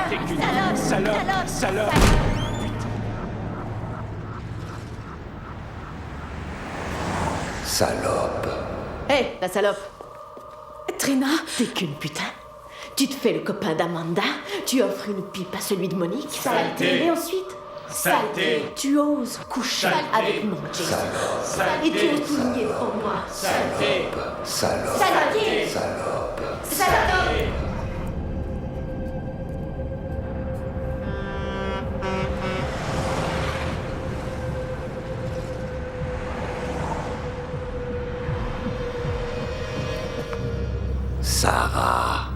T'es qu'une salope. Salope. Hé, la salope. Trina, T'es qu'une putain. Tu te fais le copain d'Amanda, tu offres une pipe à celui de Monique, Saleté. et ensuite, Saleté. tu oses coucher avec mon Jason. Et tu oses tout nier devant moi. Saleté. Salope. Saleté. Salope. Salope. Sarah.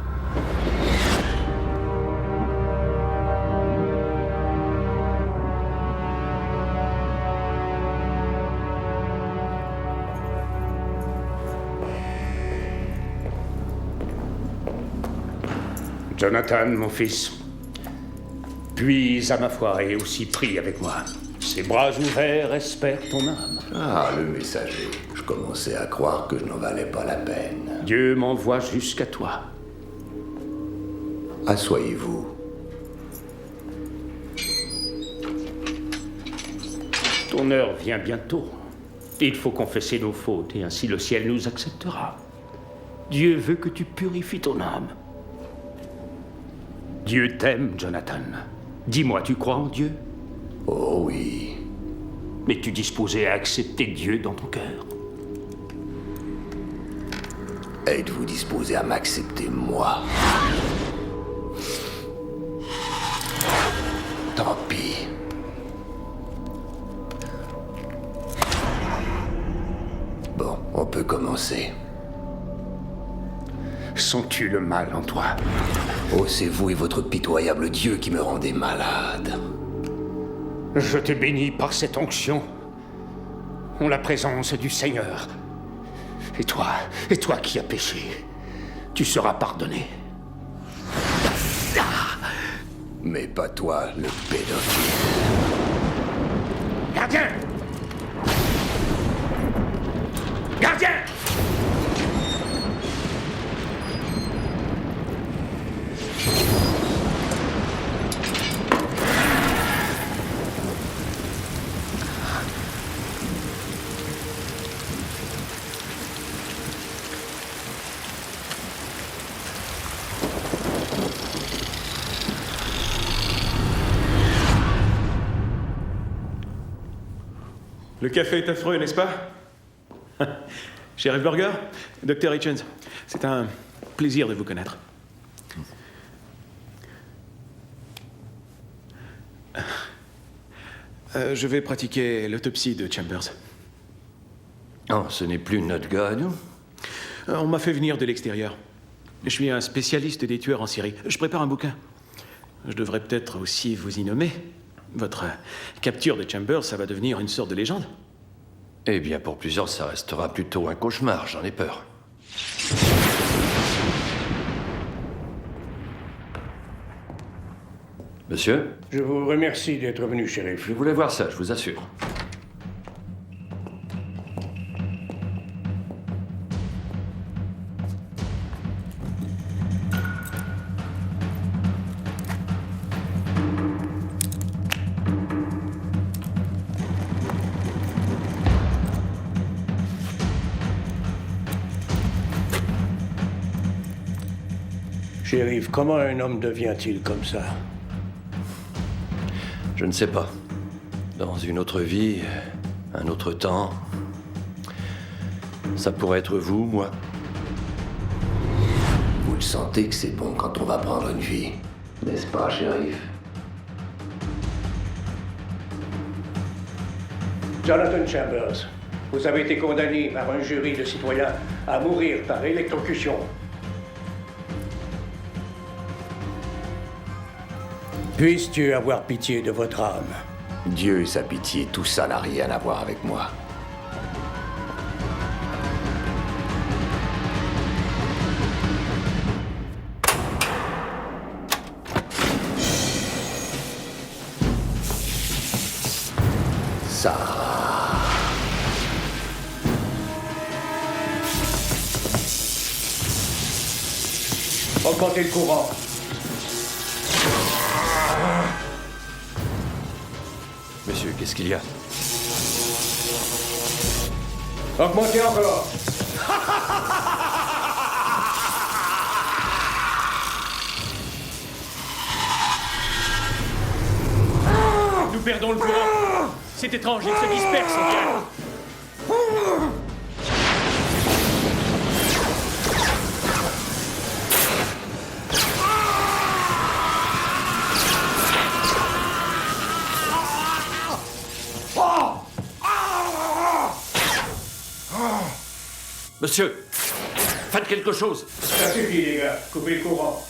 Jonathan, mon fils, puis à ma foi et aussi prie avec moi. Ses bras ouverts espèrent ton âme. Ah, le messager. Je commençais à croire que je n'en valais pas la peine. Dieu m'envoie jusqu'à toi. Assoyez-vous. Ton heure vient bientôt. Il faut confesser nos fautes et ainsi le ciel nous acceptera. Dieu veut que tu purifies ton âme. Dieu t'aime, Jonathan. Dis-moi, tu crois en Dieu? Oh oui. Mais tu es disposé à accepter Dieu dans ton cœur? Êtes-vous disposé à m'accepter, moi? Tant pis. Bon, on peut commencer. Sens-tu le mal en toi? Oh, c'est vous et votre pitoyable Dieu qui me rendez malade. Je te bénis par cette onction, en la présence du Seigneur. Et toi qui as péché, tu seras pardonné. Mais pas toi, le pédophile. Gardien! Gardien! Le café est affreux, n'est-ce pas? Sheriff Burger, Dr. Hitchens, c'est un plaisir de vous connaître. Je vais pratiquer l'autopsie de Chambers. Oh, ce n'est plus notre gars, nous? On m'a fait venir de l'extérieur. Je suis un spécialiste des tueurs en série. Je prépare un bouquin. Je devrais peut-être aussi vous y nommer. Votre capture de Chambers, ça va devenir une sorte de légende. Eh bien, pour plusieurs, ça restera plutôt un cauchemar, j'en ai peur. Monsieur? Je vous remercie d'être venu, shérif. Je voulais voir ça, je vous assure. Shérif, comment un homme devient-il comme ça? Je ne sais pas. Dans une autre vie, un autre temps, ça pourrait être vous, moi. Vous le sentez que c'est bon quand on va prendre une vie, n'est-ce pas, shérif? Jonathan Chambers, vous avez été condamné par un jury de citoyens à mourir par électrocution. Puisse Dieu avoir pitié de votre âme. Dieu et sa pitié, tout ça n'a rien à voir avec moi. Sarah. Augmentez le courant. Monsieur, qu'est-ce qu'il y a? Augmentez encore. Nous perdons le courant. C'est étrange, il se disperse, on dirait. Monsieur, faites quelque chose. Ça suffit, les gars. Coupez le courant.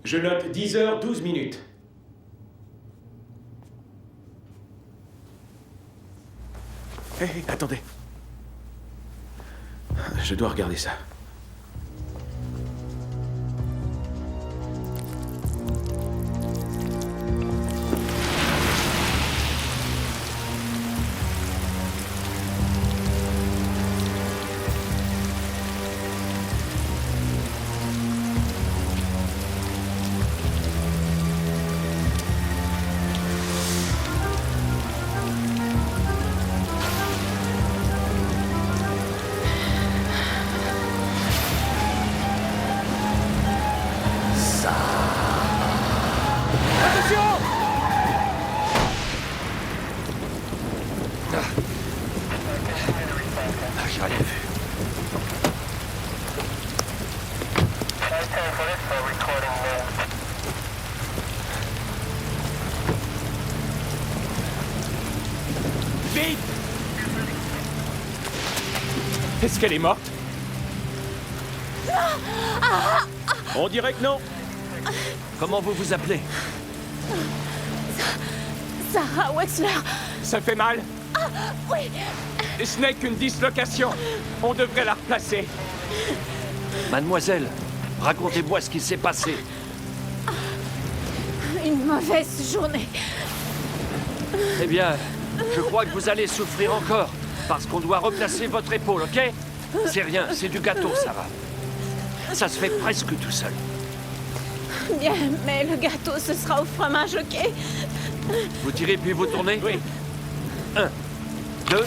Je note 10h12. Hé, attendez. Je dois regarder ça. J'ai rien vu. Vite! Est-ce qu'elle est morte? On dirait que non. Comment vous vous appelez? Sarah Wexler. Ça fait mal? Oui. Ce n'est qu'une dislocation. On devrait la replacer. Mademoiselle, racontez-moi ce qui s'est passé. Une mauvaise journée. Eh bien, je crois que vous allez souffrir encore, parce qu'on doit replacer votre épaule, ok? C'est rien, c'est du gâteau, Sarah. Ça se fait presque tout seul. Bien, mais le gâteau, ce sera au fromage, ok? Vous tirez puis vous tournez? Oui. 1, 2...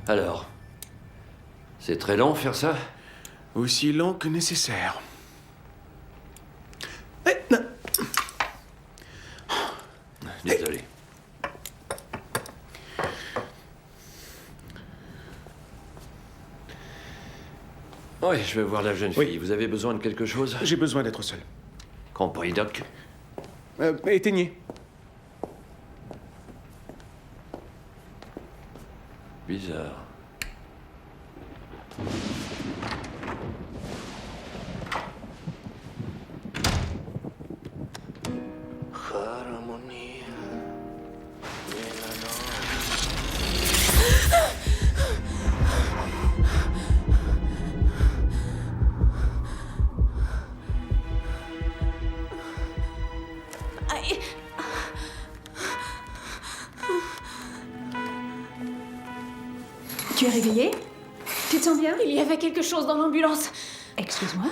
Alors, c'est très long faire ça? Aussi long que nécessaire. Eh, non. Désolé. Oui, je vais voir la jeune fille. Oui. Vous avez besoin de quelque chose? J'ai besoin d'être seul. Compris, Doc. Éteignez. Bizarre. Allez. Tu es réveillée? Tu te sens bien? Il y avait quelque chose dans l'ambulance. Excuse-moi?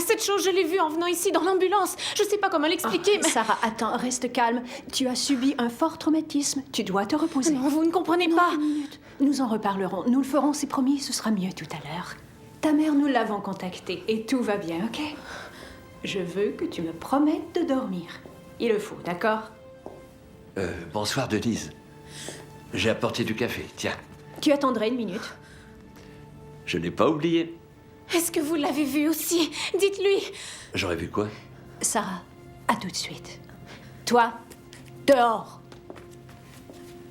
Cette chose, je l'ai vue en venant ici dans l'ambulance. Je sais pas comment l'expliquer, mais... Sarah, attends, reste calme. Tu as subi un fort traumatisme. Tu dois te reposer. Non, vous ne comprenez Non, pas. une minute. Nous en reparlerons. Nous le ferons, c'est promis. Ce sera mieux tout à l'heure. Ta mère, nous l'avons contactée et tout va bien, ok? Je veux que tu me promettes de dormir. Il le faut, d'accord? Bonsoir, Denise. J'ai apporté du café, tiens. Tu attendrais une minute. Je n'ai pas oublié. Est-ce que vous l'avez vu aussi? Dites-lui. J'aurais vu quoi? Sarah, à tout de suite. Toi, dehors.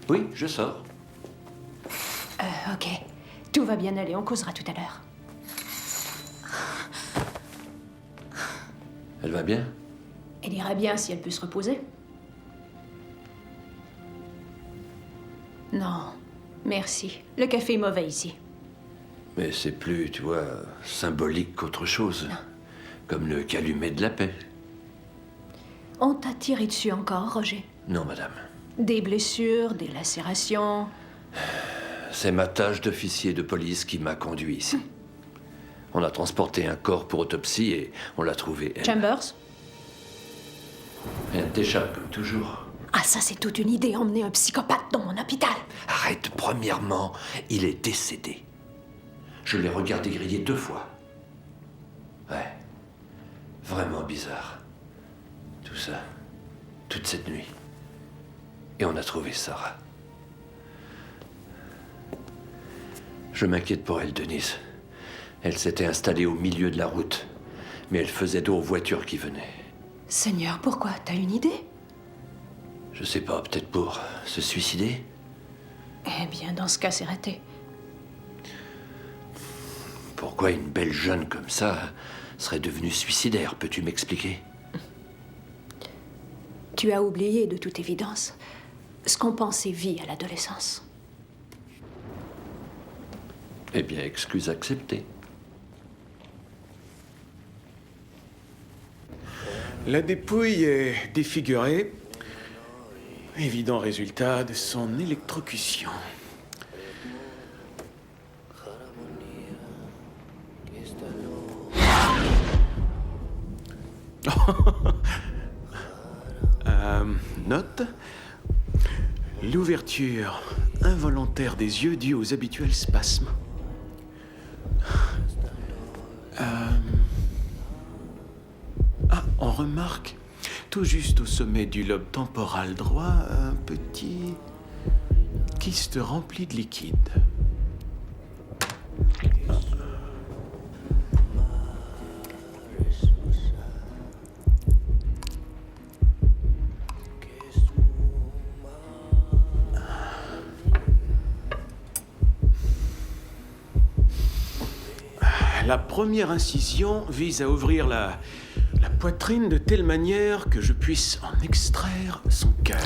Oui, je sors. Ok. Tout va bien aller, on causera tout à l'heure. Elle va bien? Elle ira bien si elle peut se reposer. Non, merci. Le café est mauvais ici. Mais c'est plus, tu vois, symbolique qu'autre chose. Comme le calumet de la paix. On t'a tiré dessus encore, Roger? Non, madame. Des blessures, des lacérations. C'est ma tâche d'officier de police qui m'a conduit ici. On a transporté un corps pour autopsie et on l'a trouvé, elle. Chambers? Elle t'échappe, comme toujours. Ah, ça, c'est toute une idée, emmener un psychopathe dans mon hôpital. Arrête, premièrement, il est décédé. Je l'ai regardé griller 2 fois. Ouais. Vraiment bizarre. Tout ça. Toute cette nuit. Et on a trouvé Sarah. Je m'inquiète pour elle, Denise. Elle s'était installée au milieu de la route. Mais elle faisait dos aux voitures qui venaient. Seigneur, pourquoi? T'as une idée? Je sais pas, peut-être pour se suicider? Eh bien, dans ce cas, c'est raté. Pourquoi une belle jeune comme ça serait devenue suicidaire? Peux-tu m'expliquer? Tu as oublié, de toute évidence, ce qu'on pensait vie à l'adolescence. Eh bien, excuse acceptée. La dépouille est défigurée. Évident résultat de son électrocution. Note. L'ouverture involontaire des yeux due aux habituels spasmes. On remarque, tout juste au sommet du lobe temporal droit, un petit kyste rempli de liquide. La première incision vise à ouvrir la poitrine de telle manière que je puisse en extraire son cœur.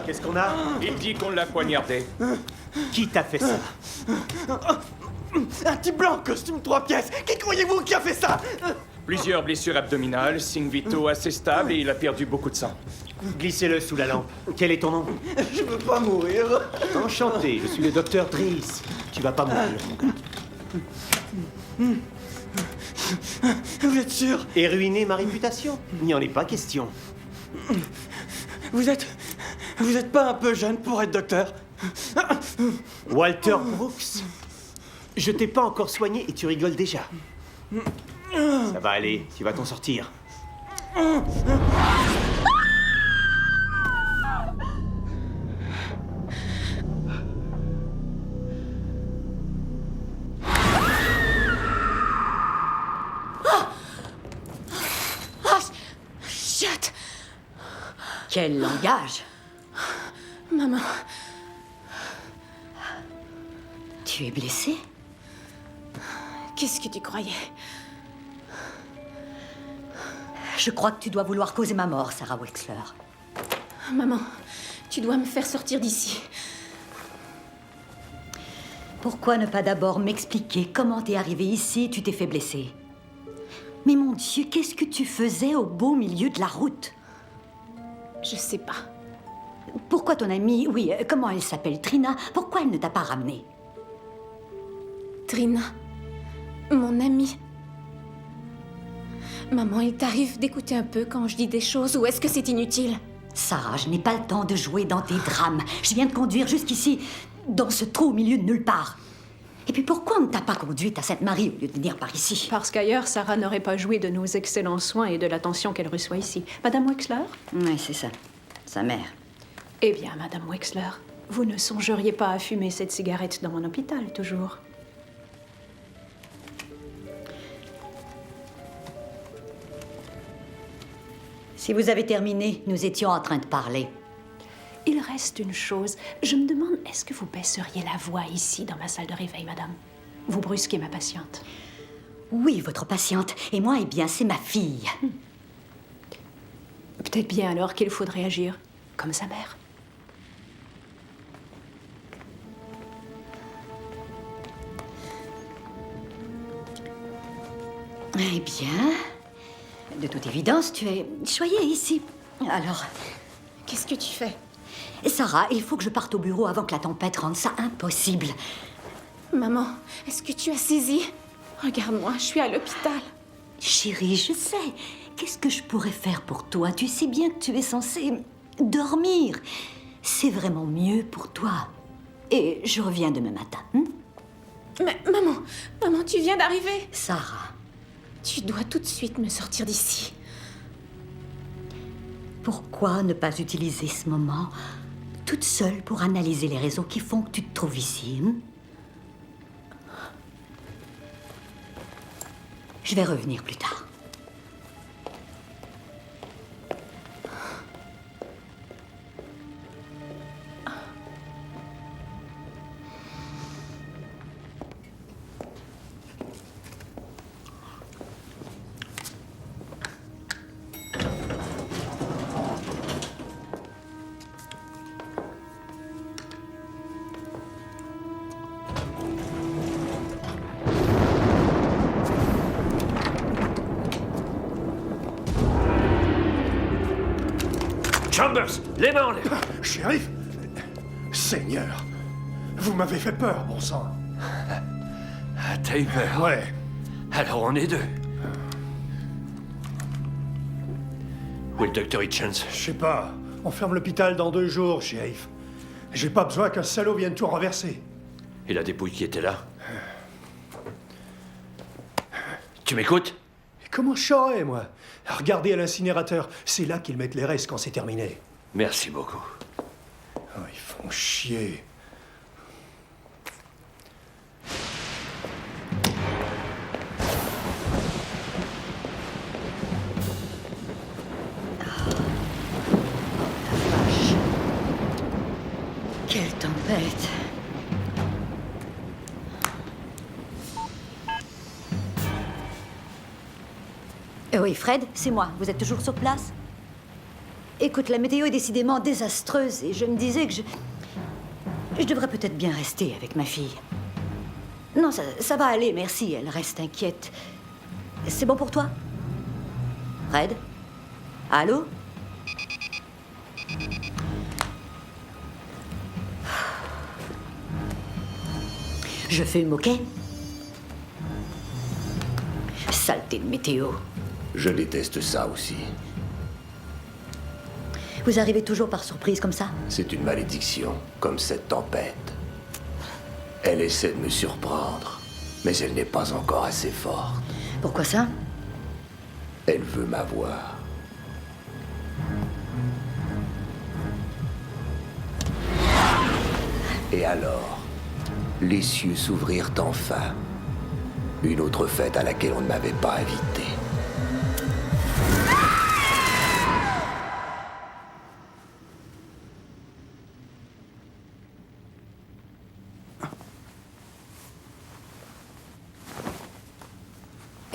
Qu'est-ce qu'on a? Il dit qu'on l'a poignardé. Qui t'a fait ça? Un type blanc, costume 3 pièces. Qui croyez-vous qui a fait ça? Plusieurs blessures abdominales, signe vitaux assez stable et il a perdu beaucoup de sang. Glissez-le sous la lampe. Quel est ton nom? Je veux pas mourir. Enchanté, je suis le docteur Driss. Tu vas pas mourir, mon gars. Vous êtes sûr? Et ruiner ma réputation? Il n'y en est pas question. Vous êtes pas un peu jeune pour être docteur? Walter Brooks? Je t'ai pas encore soigné et tu rigoles déjà. Ça va aller, tu vas t'en sortir. Chut! Quel langage! Maman, Tu es blessée? qu'est-ce que tu croyais? Je crois que tu dois vouloir causer ma mort, Sarah Wexler. Maman, Tu dois me faire sortir d'ici. Pourquoi ne pas d'abord m'expliquer comment t'es arrivé ici et tu t'es fait blesser? Mais mon Dieu, qu'est-ce que tu faisais au beau milieu de la route? Je sais pas. Pourquoi ton amie, oui, comment elle s'appelle, Trina, pourquoi elle ne t'a pas ramenée? Trina, mon amie. Maman, il t'arrive d'écouter un peu quand je dis des choses ou est-ce que c'est inutile? Sarah, je n'ai pas le temps de jouer dans tes drames. Je viens de conduire jusqu'ici, dans ce trou au milieu de nulle part. Et puis pourquoi on ne t'a pas conduite à Sainte-Marie au lieu de venir par ici? Parce qu'ailleurs, Sarah n'aurait pas joué de nos excellents soins et de l'attention qu'elle reçoit ici. Madame Wexler? Oui, c'est ça. Sa mère. Eh bien, Madame Wexler, vous ne songeriez pas à fumer cette cigarette dans mon hôpital, toujours? Si vous avez terminé, nous étions en train de parler. Il reste une chose. Je me demande, est-ce que vous baisseriez la voix ici, dans ma salle de réveil, madame? Vous brusquez ma patiente. Oui, votre patiente. Et moi, eh bien, c'est ma fille. Peut-être bien alors qu'il faudrait agir comme sa mère. Eh bien, de toute évidence, tu es choyée ici. Alors... Qu'est-ce que tu fais? Sarah, il faut que je parte au bureau avant que la tempête rende ça impossible. Maman, est-ce que tu as saisi? Regarde-moi, je suis à l'hôpital. Chérie, je sais. Qu'est-ce que je pourrais faire pour toi? Tu sais bien que tu es censée dormir. C'est vraiment mieux pour toi. Et je reviens demain matin. Mais maman, tu viens d'arriver. Sarah. Tu dois tout de suite me sortir d'ici. Pourquoi ne pas utiliser ce moment toute seule pour analyser les raisons qui font que tu te trouves ici? Je vais revenir plus tard. Chambers, les mains en l'air! Shérif! Seigneur! Vous m'avez fait peur, bon sang! Ah, t'as eu peur? Ouais. Alors on est deux. Où est le docteur Hitchens? Je sais pas. On ferme l'hôpital dans 2 jours, shérif. J'ai pas besoin qu'un salaud vienne tout renverser. Et la dépouille qui était là? Tu m'écoutes? Et comment je saurais, moi? Regardez à l'incinérateur. C'est là qu'ils mettent les restes quand c'est terminé. Merci beaucoup. Oh, ils font chier. Quelle tempête! Oui, Fred, c'est moi. Vous êtes toujours sur place? Écoute, la météo est décidément désastreuse et je me disais que je devrais peut-être bien rester avec ma fille. Non, ça va aller, merci. Elle reste inquiète. C'est bon pour toi? Fred? Allô? Je fume, ok? Saleté de météo. Je déteste ça aussi. Vous arrivez toujours par surprise comme ça? C'est une malédiction, comme cette tempête. Elle essaie de me surprendre, mais elle n'est pas encore assez forte. Pourquoi ça? Elle veut m'avoir. Et alors, les cieux s'ouvrirent enfin. Une autre fête à laquelle on ne m'avait pas invité.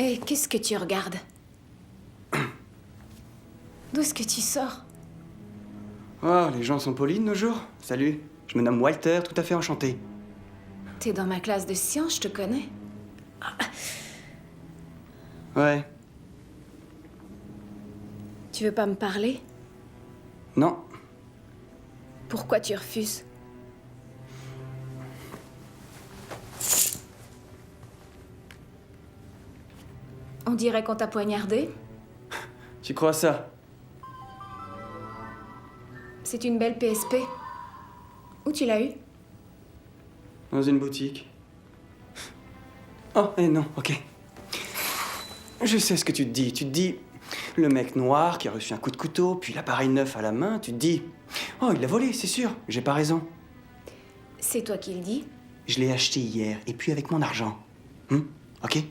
Et qu'est-ce que tu regardes? D'où est-ce que tu sors? Oh, les gens sont polis de nos jours. Salut, je me nomme Walter, tout à fait enchanté. T'es dans ma classe de sciences, je te connais. Ouais. Tu veux pas me parler? Non. Pourquoi tu refuses? On dirait qu'on t'a poignardé. Tu crois ça? C'est une belle PSP. Où tu l'as eue? Dans une boutique. Oh, non, ok. Je sais ce que tu te dis. Tu te dis, le mec noir qui a reçu un coup de couteau, puis l'appareil neuf à la main, tu te dis, oh, il l'a volé, c'est sûr, j'ai pas raison. C'est toi qui le dis? Je l'ai acheté hier, et puis avec mon argent. Ok?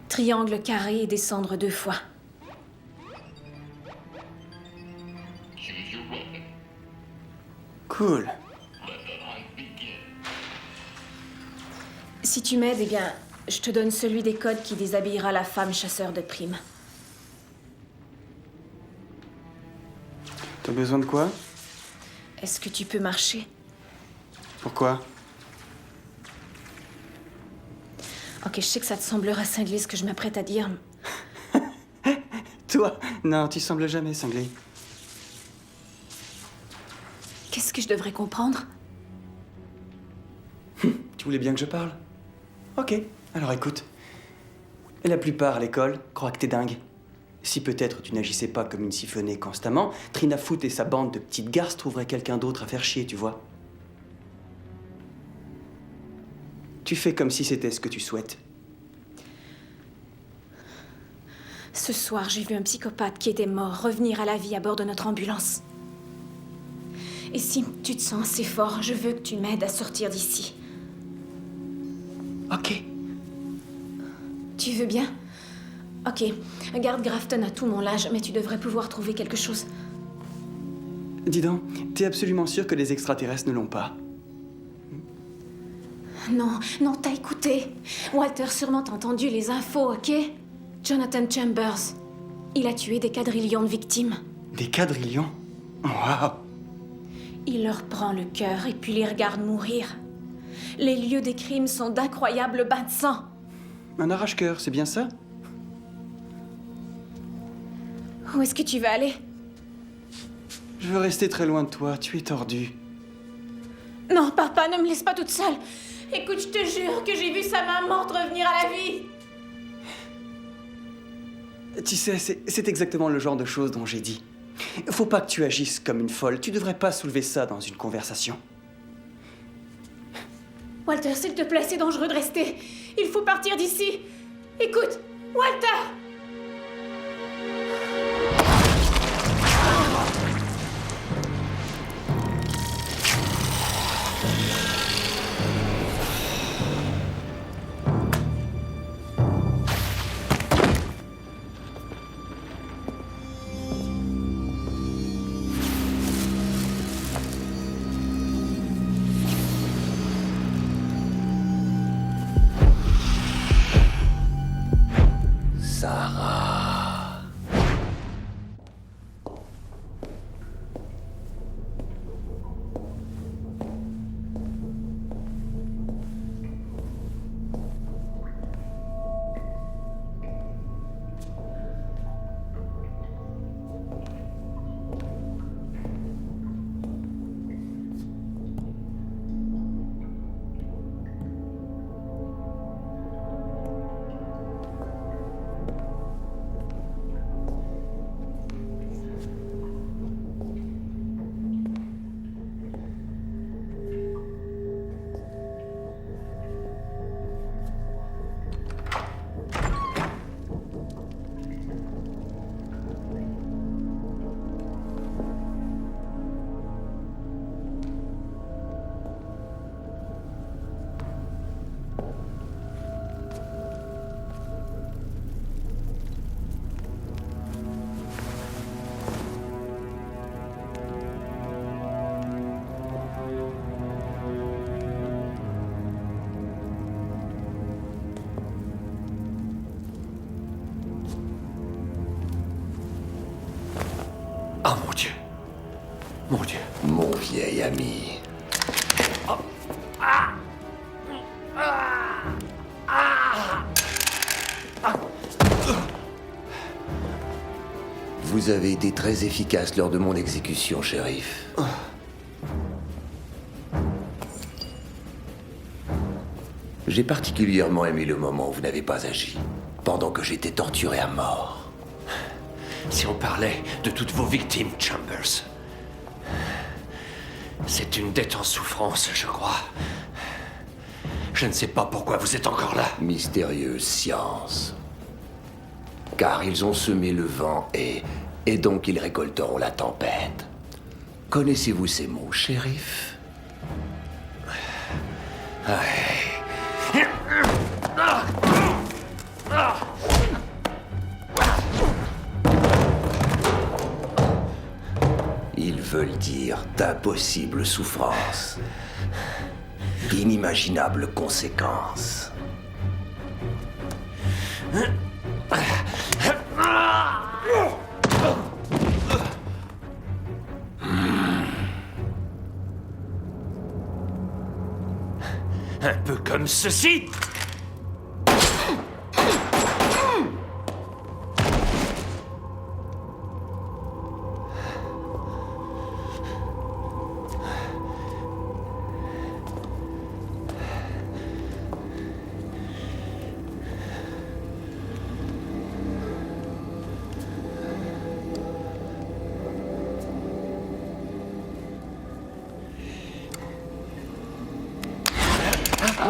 Triangle carré et descendre 2 fois. Cool. Si tu m'aides, eh bien, je te donne celui des codes qui déshabillera la femme chasseur de primes. T'as besoin de quoi? Est-ce que tu peux marcher? Pourquoi? Ok, je sais que ça te semblera cinglé ce que je m'apprête à dire. Toi? Non, tu sembles jamais cinglé. Qu'est-ce que je devrais comprendre? Tu voulais bien que je parle? Ok, alors écoute. La plupart à l'école croient que t'es dingue. Si peut-être tu n'agissais pas comme une siphonnée constamment, Trina Foot et sa bande de petites garces trouveraient quelqu'un d'autre à faire chier, tu vois. Tu fais comme si c'était ce que tu souhaites. Ce soir, j'ai vu un psychopathe qui était mort revenir à la vie à bord de notre ambulance. Et si tu te sens assez fort, je veux que tu m'aides à sortir d'ici. Ok. Tu veux bien? Ok. Garde Grafton a tout mon linge, mais tu devrais pouvoir trouver quelque chose. Dis donc, t'es absolument sûr que les extraterrestres ne l'ont pas? Non, t'as écouté. Walter sûrement t'a entendu les infos, ok? Jonathan Chambers. Il a tué des quadrillions de victimes. Des quadrillions? Waouh! Il leur prend le cœur et puis les regarde mourir. Les lieux des crimes sont d'incroyables bains de sang. Un arrache-cœur, c'est bien ça? Où est-ce que tu veux aller? Je veux rester très loin de toi, tu es tordu. Non, papa, ne me laisse pas toute seule. Écoute, je te jure que j'ai vu sa main morte revenir à la vie. Tu sais, c'est exactement le genre de choses dont j'ai dit. Faut pas que tu agisses comme une folle. Tu devrais pas soulever ça dans une conversation. Walter, s'il te plaît, c'est dangereux de rester. Il faut partir d'ici. Écoute, Walter! Ça Oh mon Dieu. Mon Dieu. Mon vieil ami. Vous avez été très efficace lors de mon exécution, shérif. J'ai particulièrement aimé le moment où vous n'avez pas agi, pendant que j'étais torturé à mort. Si on parlait de toutes vos victimes, Chambers. C'est une dette en souffrance, je crois. Je ne sais pas pourquoi vous êtes encore là. Mystérieuse science. Car ils ont semé le vent et donc ils récolteront la tempête. Connaissez-vous ces mots, shérif? Ils veulent dire d'impossibles souffrances, d'inimaginables conséquences. Un peu comme ceci.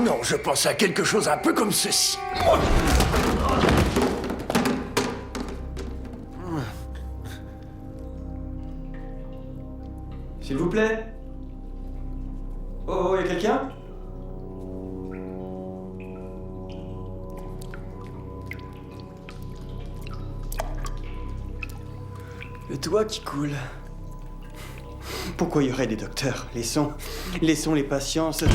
Non, je pense à quelque chose un peu comme ceci. S'il vous plaît. Oh, y a quelqu'un? Le doigt qui coule. Pourquoi y aurait des docteurs? Laissons les patients se...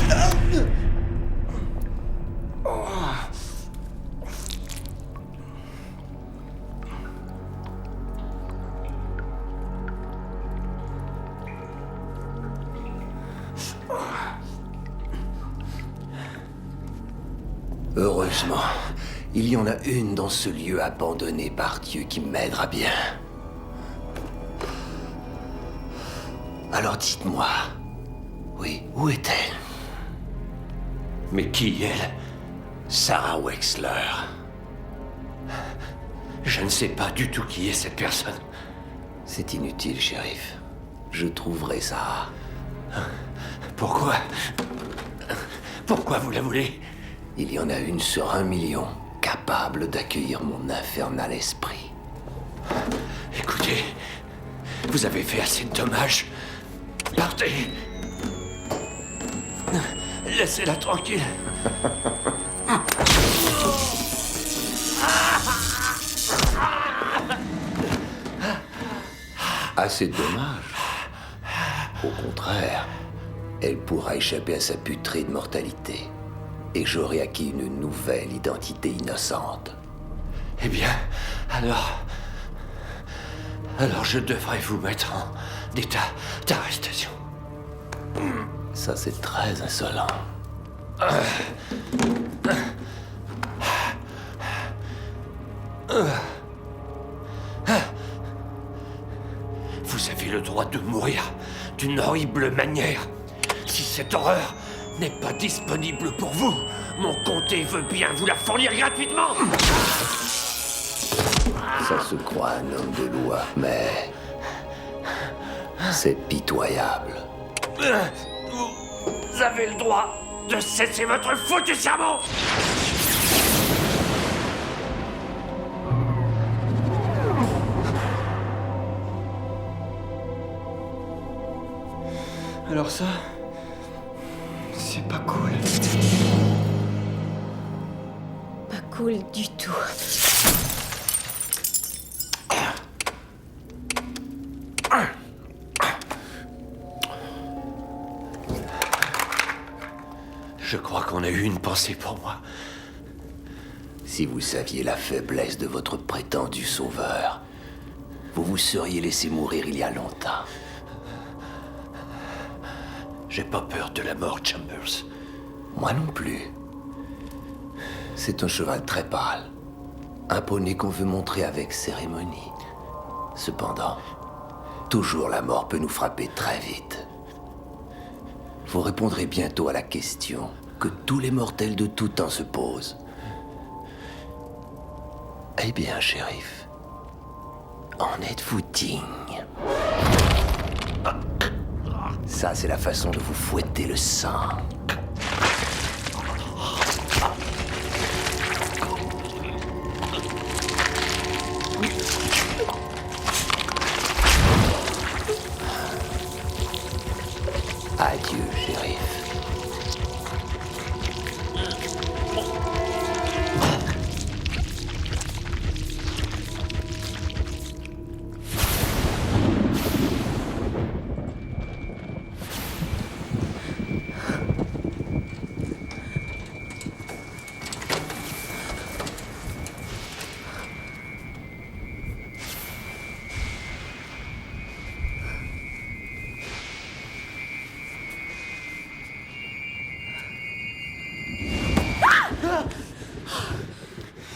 Heureusement, il y en a une dans ce lieu abandonné par Dieu qui m'aidera bien. Alors dites-moi, oui, où est-elle? Mais qui, elle? Sarah Wexler. Je ne sais pas du tout qui est cette personne. C'est inutile, shérif. Je trouverai Sarah. Pourquoi? Pourquoi vous la voulez? Il y en a une sur 1 million, capable d'accueillir mon infernal esprit. Écoutez, vous avez fait assez de dommages. Partez. Laissez-la tranquille. Assez de dommages. Au contraire, elle pourra échapper à sa putride mortalité. Et j'aurai acquis une nouvelle identité innocente. Eh bien, alors je devrais vous mettre en état d'arrestation. Ça, c'est très insolent. Vous avez le droit de mourir d'une horrible manière. Si cette horreur n'est pas disponible pour vous, mon comté veut bien vous la fournir gratuitement. Ça se croit un homme de loi, mais c'est pitoyable. Vous avez le droit de cesser votre foutu sermon. Alors ça, c'est pas cool. Pas cool du tout. Je crois qu'on a eu une pensée pour moi. Si vous saviez la faiblesse de votre prétendu sauveur, vous vous seriez laissé mourir il y a longtemps. J'ai pas peur de la mort, Chambers. Moi non plus. C'est un cheval très pâle. Un poney qu'on veut montrer avec cérémonie. Cependant, toujours la mort peut nous frapper très vite. Vous répondrez bientôt à la question que tous les mortels de tout temps se posent. Eh bien, shérif, en êtes-vous digne? Ça, c'est la façon de vous fouetter le sang. Adieu, shérif.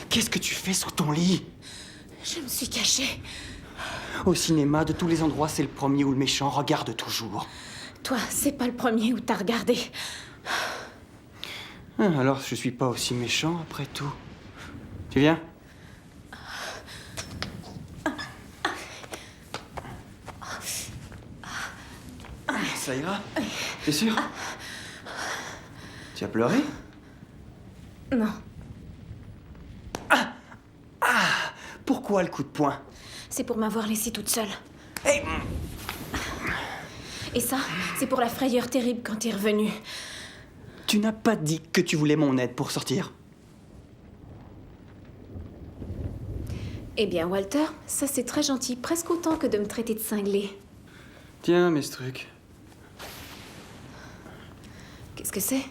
Qu'est-ce que tu fais sous ton lit? Je me suis cachée. Au cinéma, de tous les endroits, c'est le premier où le méchant regarde toujours. Toi, c'est pas le premier où t'as regardé. Alors, je suis pas aussi méchant après tout. Tu viens? Ça ira? T'es sûr? Tu as pleuré? Non. Pourquoi le coup de poing? C'est pour m'avoir laissée toute seule. Et ça, c'est pour la frayeur terrible quand t'es revenu. Tu n'as pas dit que tu voulais mon aide pour sortir. Eh bien, Walter, ça c'est très gentil, presque autant que de me traiter de cinglé. Tiens, mais ce truc. Qu'est-ce que c'est?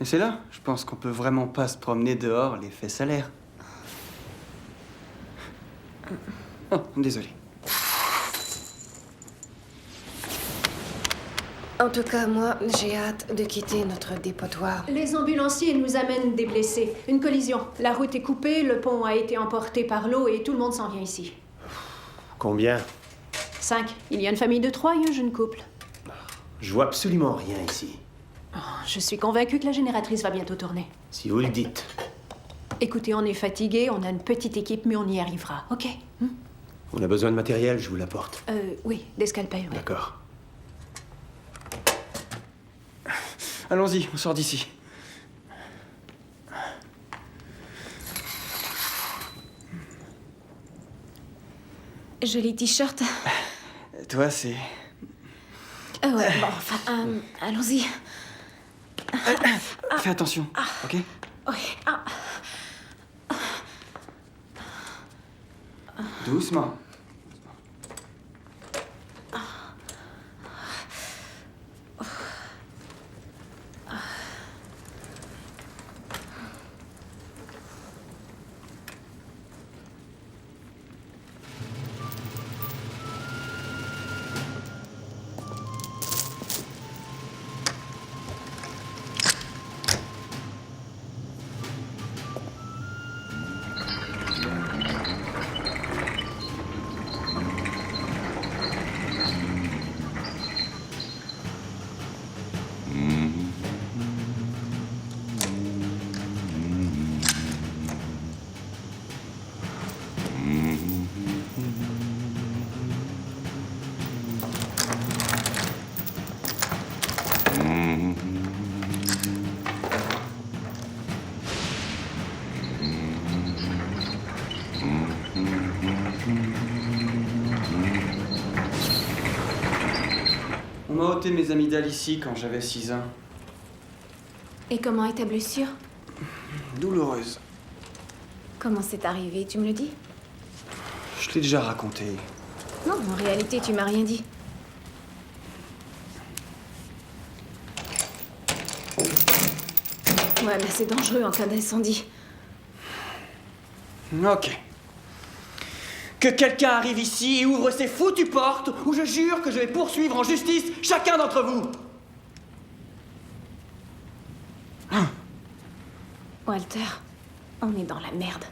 Et c'est là, je pense qu'on peut vraiment pas se promener dehors les fesses à l'air. Oh, désolé. En tout cas, moi, j'ai hâte de quitter notre dépotoir. Les ambulanciers nous amènent des blessés. Une collision. La route est coupée, le pont a été emporté par l'eau et tout le monde s'en vient ici. Combien? 5. Il y a une famille de 3 et un jeune couple. Je vois absolument rien ici. Oh, je suis convaincue que la génératrice va bientôt tourner. Si vous le dites. Écoutez, on est fatigué, on a une petite équipe, mais on y arrivera, ok? On a besoin de matériel, je vous l'apporte. Oui, des scalpels, oui. D'accord. Allons-y, on sort d'ici. Joli t-shirt. Toi, c'est... Ouais, bon, enfin, allons-y. Fais attention, ok? Oui. Doucement. On m'a ôté mes amygdales ici quand j'avais 6 ans. Et comment est ta blessure? Douloureuse. Comment c'est arrivé, tu me le dis? Je l'ai déjà raconté. Non, en réalité, tu m'as rien dit. Ouais, mais c'est dangereux en cas d'incendie. Ok. Que quelqu'un arrive ici et ouvre ces foutues portes, ou je jure que je vais poursuivre en justice chacun d'entre vous. Walter, on est dans la merde.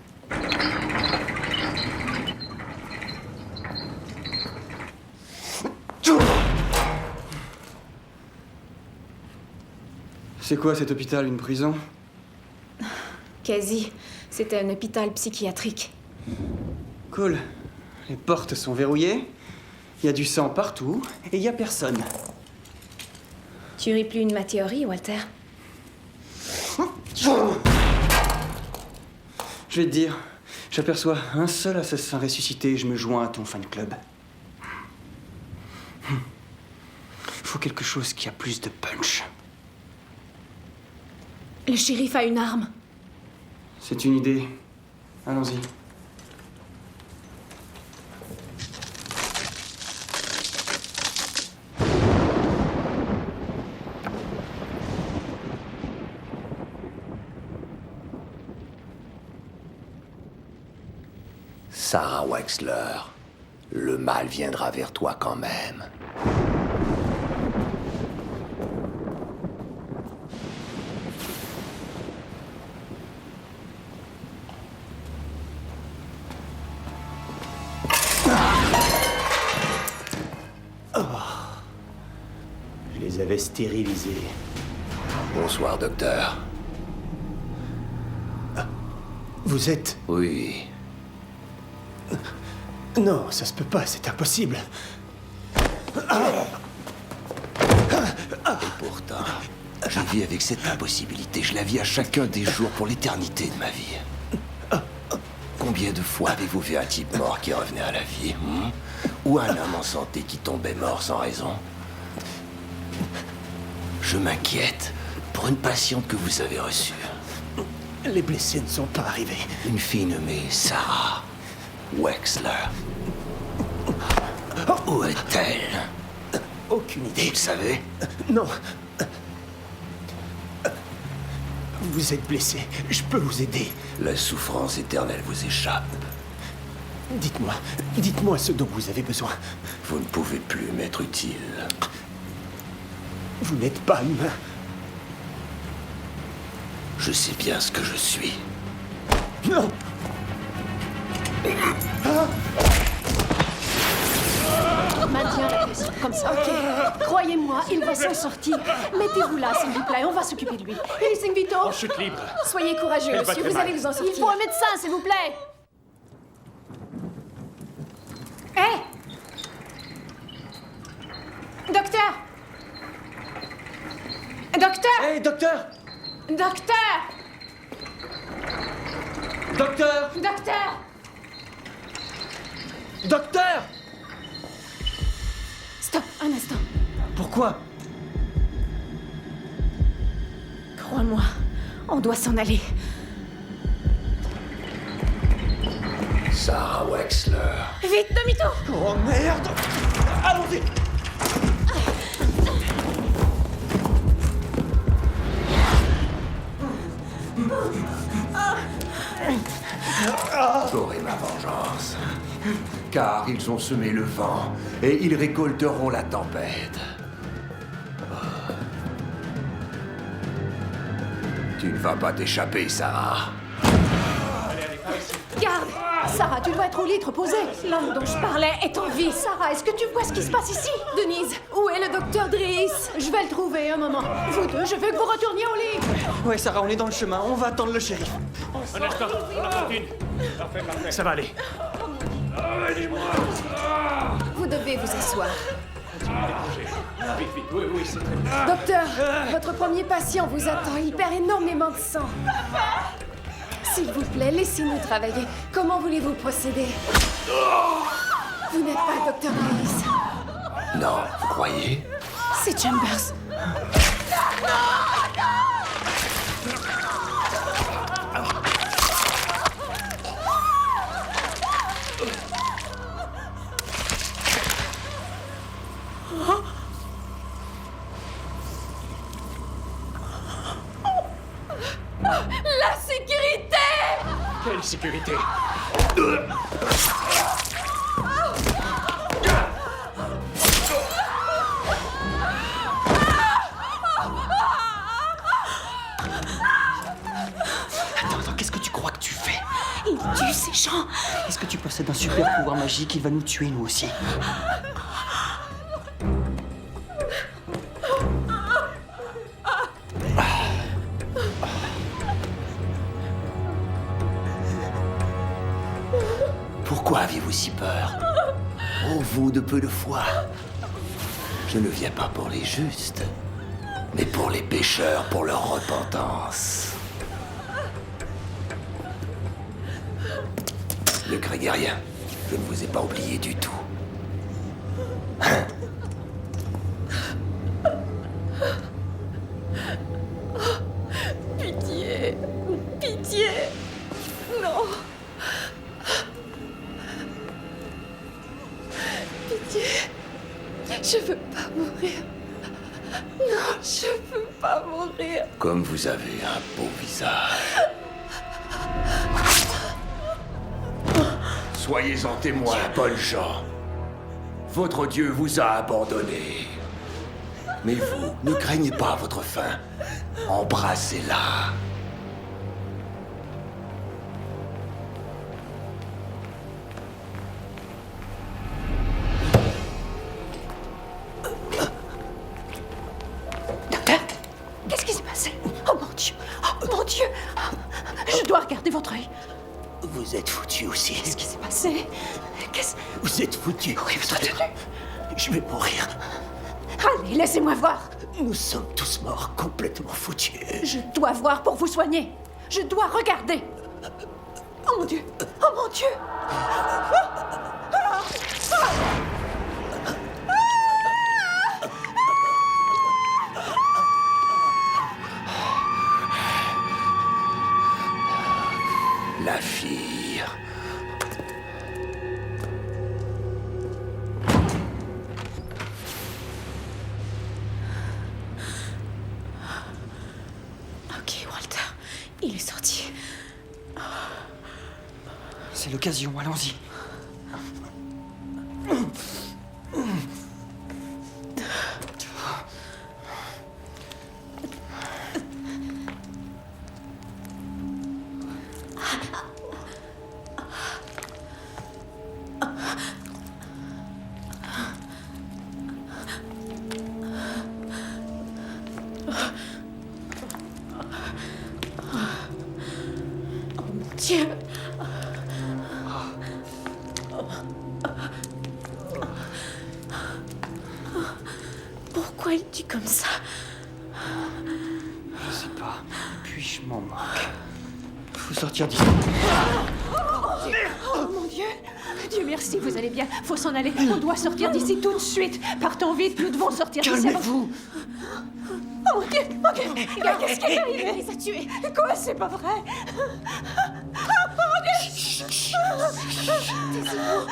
C'est quoi cet hôpital, une prison? Quasi. C'était un hôpital psychiatrique. Cool. Les portes sont verrouillées, il y a du sang partout, et il y a personne. Tu ris plus de ma théorie, Walter? Je vais te dire, j'aperçois un seul assassin ressuscité et je me joins à ton fan club. Faut quelque chose qui a plus de punch. Le shérif a une arme. C'est une idée. Allons-y. Sarah Wexler, le mal viendra vers toi quand même. Je les avais stérilisés. Bonsoir, docteur. Vous êtes... Oui. Non, ça se peut pas, c'est impossible. Et pourtant, je vis avec cette impossibilité. Je la vis à chacun des jours pour l'éternité de ma vie. Combien de fois avez-vous vu un type mort qui revenait à la vie, ou un homme en santé qui tombait mort sans raison? Je m'inquiète pour une patiente que vous avez reçue. Les blessés ne sont pas arrivés. Une fille nommée Sarah Wexler. Où est-elle? Aucune idée. Vous le savez? Non. Vous êtes blessé. Je peux vous aider. La souffrance éternelle vous échappe. Dites-moi ce dont vous avez besoin. Vous ne pouvez plus m'être utile. Vous n'êtes pas humain. Je sais bien ce que je suis. Non. Maintiens la pression, comme ça, ok? Croyez-moi, il va s'en sortir. Mettez-vous là, s'il vous plaît, on va s'occuper de lui. Elising Vito! En chute libre. Soyez courageux, Elle va monsieur, très vous mal. allez vous en sortir. Il faut un médecin, s'il vous plaît! Hé! Docteur! Docteur! Hé, docteur! Docteur! Docteur! Docteur! Docteur! Stop, un instant. Pourquoi? Crois-moi, on doit s'en aller. Sarah Wexler. Vite, demi-tour! Oh merde! Allons-y! J'aurai ma vengeance. Car ils ont semé le vent et ils récolteront la tempête. Tu ne vas pas t'échapper, Sarah. Garde! Sarah, tu dois être au lit, te reposer. L'homme dont je parlais est en vie. Sarah, est-ce que tu vois ce qui se passe ici? Denise, où est le docteur Dries? Je vais le trouver, un moment. Vous deux, je veux que vous retourniez au lit. Ouais, Sarah, on est dans le chemin, on va attendre le shérif. Un instant, on en compte une. Parfait, parfait. Ça va aller. Vous devez vous asseoir. Vite, vite, oui, c'est très bien. Docteur, votre premier patient vous attend. Il perd énormément de sang. S'il vous plaît, laissez-nous travailler. Comment voulez-vous procéder? Vous n'êtes pas Dr. Dries. Non, vous croyez? C'est Chambers. La sécurité! Quelle sécurité? tue ces gens. Est-ce que tu possèdes un super pouvoir magique? Il va nous tuer, nous aussi. Pourquoi avez-vous si peur? Oh, vous de peu de foi. Je ne viens pas pour les justes, mais pour les pécheurs, pour leur repentance. Le grégorien, je ne vous ai pas oublié du tout. Hein? Pitié. Pitié. Non. Pitié. Je veux pas mourir. Non, je veux pas mourir. Comme vous avez un beau visage. Soyez-en témoins, bonnes gens. Votre Dieu vous a abandonné. Mais vous, ne craignez pas votre fin. Embrassez-la. Qu'est-ce qui s'est passé? Oh mon Dieu! Oh mon Dieu! Je dois regarder votre œil. Vous êtes foutu aussi. Qu'est-ce qui s'est passé? Vous êtes foutu. Oui, votre tenue. Je vais mourir. Allez, laissez-moi voir. Nous sommes tous morts, complètement foutus. Je dois voir pour vous soigner. Je dois regarder. Oh mon Dieu! Oh mon Dieu! La fille. Ok, Walter, il est sorti. C'est l'occasion, allons-y. Dieu. Pourquoi il dit comme ça? Je sais pas. Puis je m'en moque. Faut sortir d'ici. Oh mon Dieu! Dieu merci, vous allez bien. Faut s'en aller. On doit sortir d'ici tout de suite. Partons vite, nous devons sortir d'ici. Calmez-vous! Oh mon Dieu! Oh mon Dieu! Regarde, qu'est-ce qui est arrivé? Il les a tués. Quoi? C'est pas vrai! Oh mon Dieu! Taisez-vous.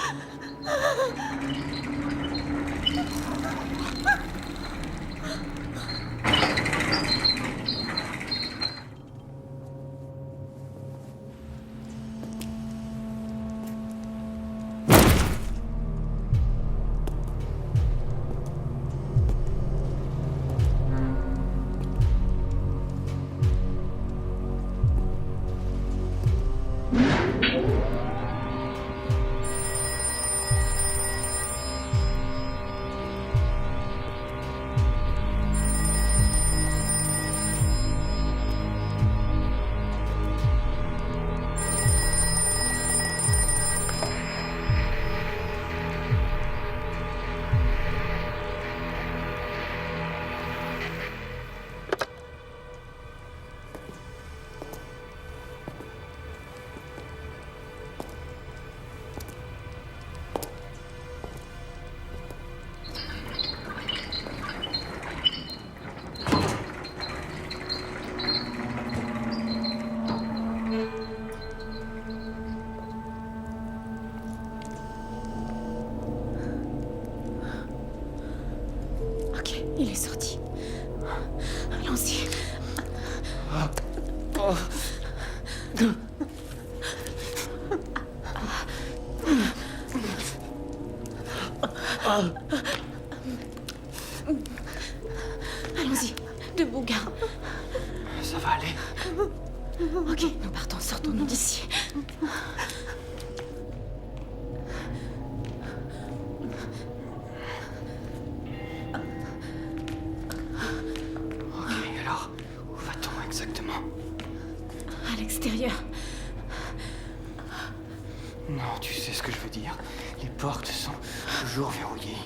Il est sorti. Allons-y. Allons-y. Debout, gars. Ça va aller. Ok, nous partons. Sortons-nous d'ici. Non, tu sais ce que je veux dire. Les portes sont toujours verrouillées.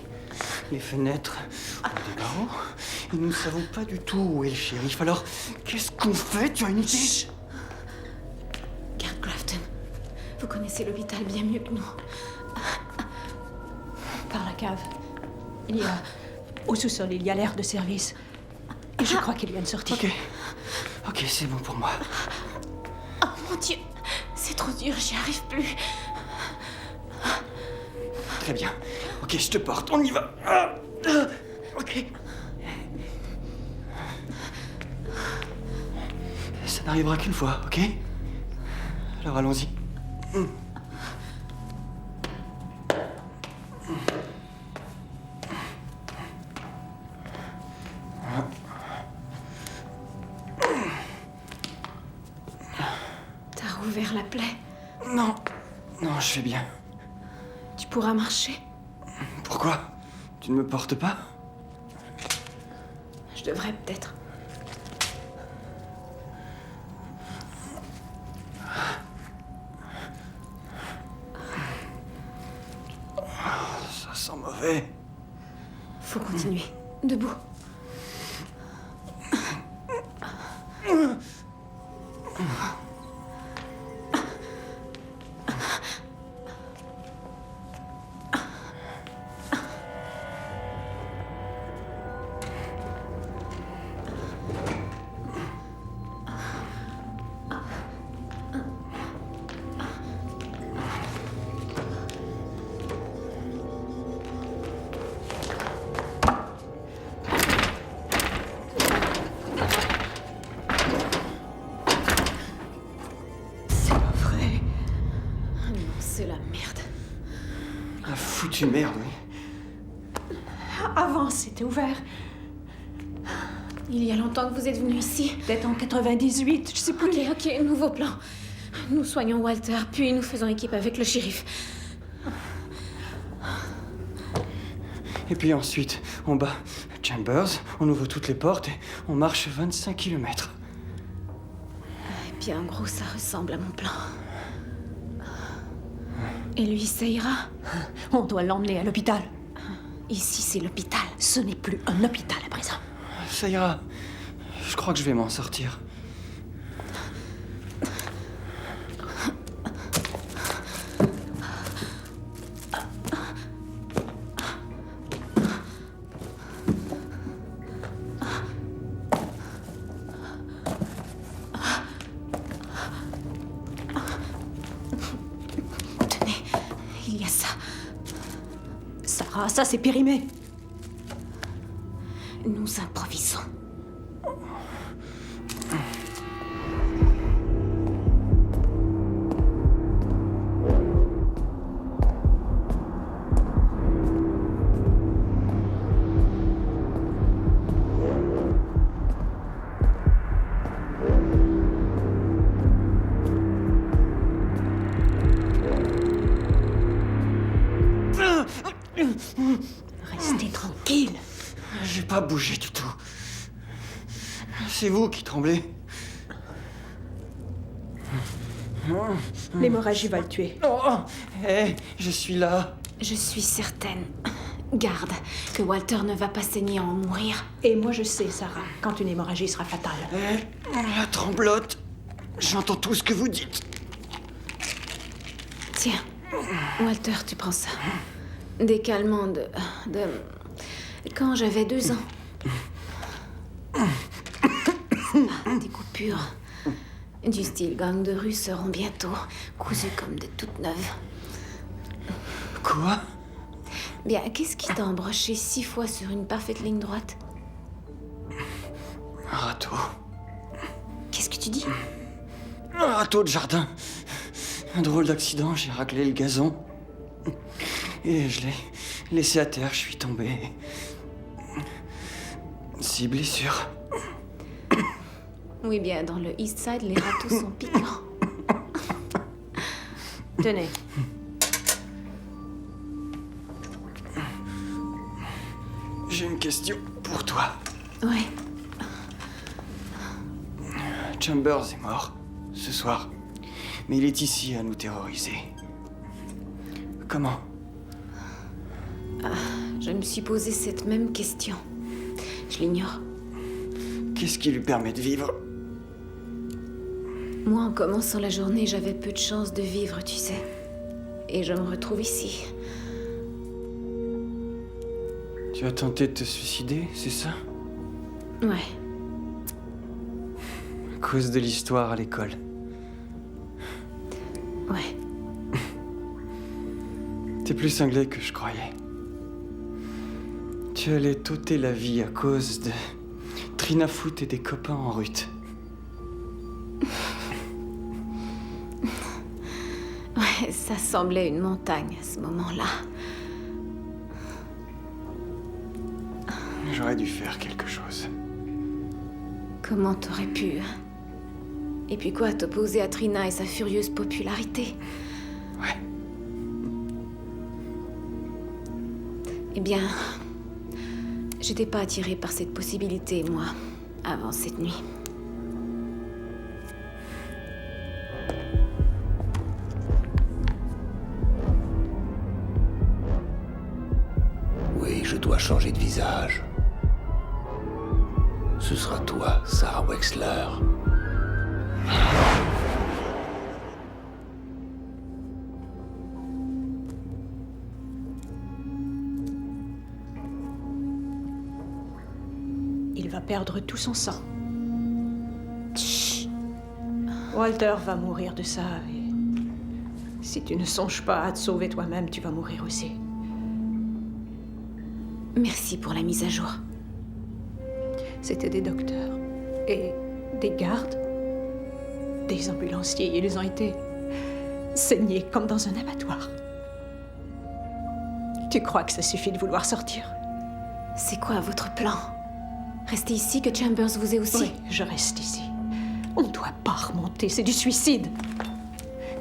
Les fenêtres ont des barreaux. Et nous ne savons pas du tout où est le shérif. Alors, qu'est-ce qu'on fait? Tu as une idée? Chut. Garde Grafton. Vous connaissez l'hôpital bien mieux que nous. Par la cave. Il y a... Au sous-sol, il y a l'air de service. Et je crois qu'il vient de sortir. Ok, c'est bon pour moi. Oh mon Dieu, c'est trop dur, j'y arrive plus. Très bien. Ok, je te porte, on y va. Ok. Ça n'arrivera qu'une fois, ok? Alors allons-y. T'as rouvert la plaie? Non, je vais bien. Tu pourras marcher? Pourquoi? Tu ne me portes pas? Je devrais peut-être. Ça sent mauvais. Faut continuer. Debout. C'est la merde. La foutue merde, oui. Avant, c'était ouvert. Il y a longtemps que vous êtes venu ici? Peut-être en 98, je sais plus. Ok, nouveau plan. Nous soignons Walter, puis nous faisons équipe avec le shérif. Et puis ensuite, on bat Chambers, on ouvre toutes les portes et on marche 25 km. Et puis en gros, ça ressemble à mon plan. Et lui, ça ira? On doit l'emmener à l'hôpital. Ici, c'est l'hôpital. Ce n'est plus un hôpital à présent. Ça ira. Je crois que je vais m'en sortir. Il y a ça. Sarah, ça c'est périmé. Nous improvisons. Restez tranquille. J'ai pas bougé du tout. C'est vous qui tremblez. L'hémorragie va le tuer. Oh, hé, je suis là. Je suis certaine, garde, que Walter ne va pas saigner à en mourir. Et moi je sais, Sarah, quand une hémorragie sera fatale. La tremblote. J'entends tout ce que vous dites. Tiens, Walter, tu prends ça. Des calmants de... Quand j'avais 2 ans. Des coupures. Du style gang de rue seront bientôt cousues comme de toutes neuves. Quoi? Bien, qu'est-ce qui t'a embroché 6 fois sur une parfaite ligne droite? Un râteau. Qu'est-ce que tu dis? Un râteau de jardin. Un drôle d'accident, j'ai raclé le gazon. Et je l'ai laissé à terre, je suis tombé. 6 blessures. Oui, bien, dans le East Side, les râteaux sont piquants. Tenez. J'ai une question pour toi. Ouais. Chambers est mort ce soir, mais il est ici à nous terroriser. Comment? Je me suis posé cette même question. Je l'ignore. Qu'est-ce qui lui permet de vivre? Moi, en commençant la journée, j'avais peu de chance de vivre, tu sais. Et je me retrouve ici. Tu as tenté de te suicider, c'est ça? Ouais. À cause de l'histoire à l'école. Ouais. T'es plus cinglé que je croyais. Tu allais t'ôter la vie à cause de Trina Foot et des copains en rut. Ouais, ça semblait une montagne à ce moment-là. J'aurais dû faire quelque chose. Comment t'aurais pu? Et puis quoi, t'opposer à Trina et sa furieuse popularité? Ouais. Eh bien, j'étais pas attirée par cette possibilité, moi, avant cette nuit. Oui, je dois changer de visage. Ce sera toi, Sarah Wexler. Il va perdre tout son sang. Chut. Walter va mourir de ça et si tu ne songes pas à te sauver toi-même, tu vas mourir aussi. Merci pour la mise à jour. C'était des docteurs et des gardes, des ambulanciers. Ils ont été saignés comme dans un abattoir. Tu crois que ça suffit de vouloir sortir? C'est quoi votre plan? Restez ici, que Chambers vous ait aussi? Oui, je reste ici. On ne doit pas remonter, c'est du suicide.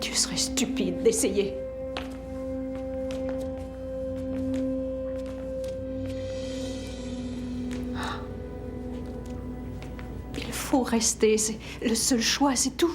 Tu serais stupide d'essayer. Il faut rester, c'est le seul choix, c'est tout.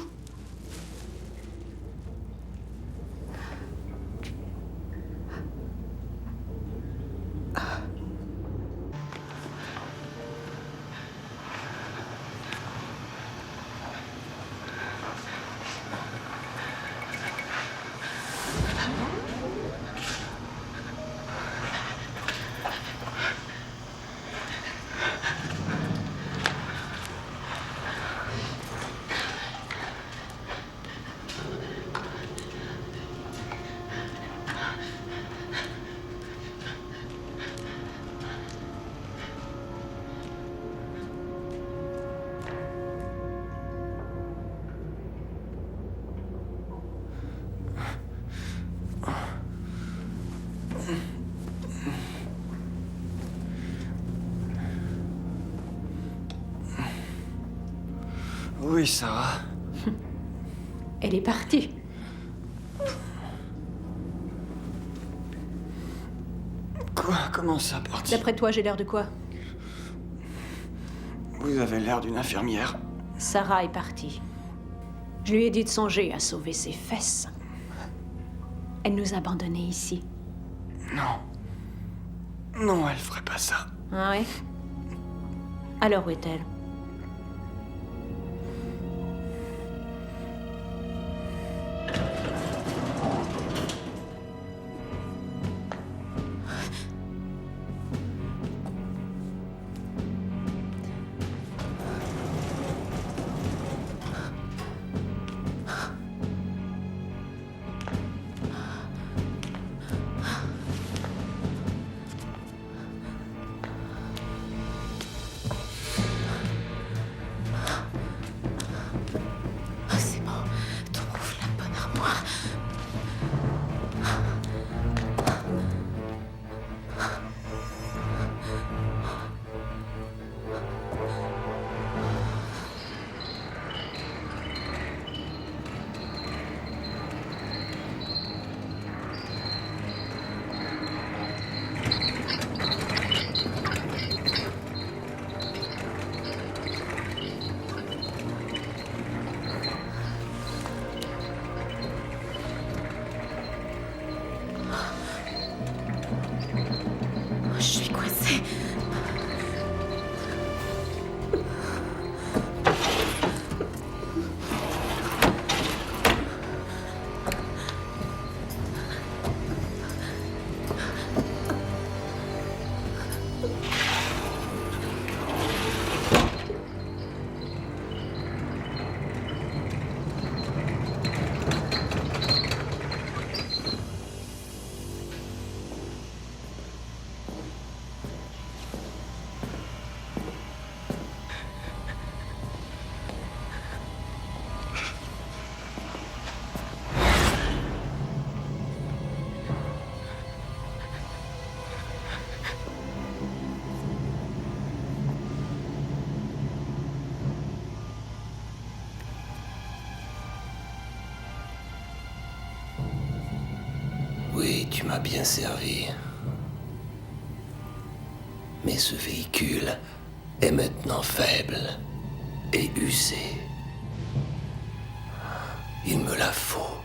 Oui, Sarah. Elle est partie. Quoi? Comment ça, partie? D'après toi, j'ai l'air de quoi? Vous avez l'air d'une infirmière. Sarah est partie. Je lui ai dit de songer à sauver ses fesses. Elle nous a abandonnés ici. Non. Non, elle ferait pas ça. Ah ouais? Alors où est-elle? Oui, tu m'as bien servi. Mais ce véhicule est maintenant faible et usé. Il me la faut.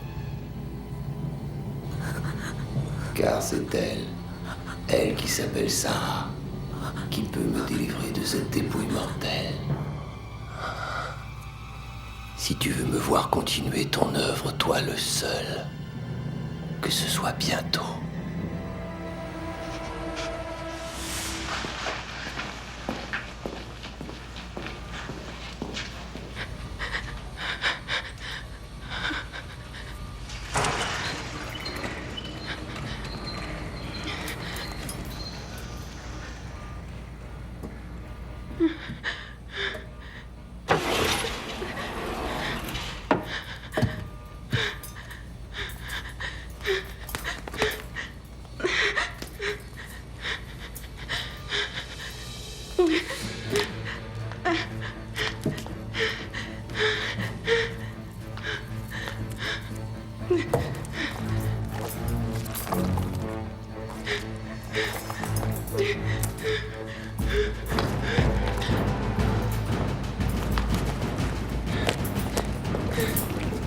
Car c'est elle qui s'appelle Sarah, qui peut me délivrer de cette dépouille mortelle. Si tu veux me voir continuer ton œuvre, toi le seul, que ce soit bientôt.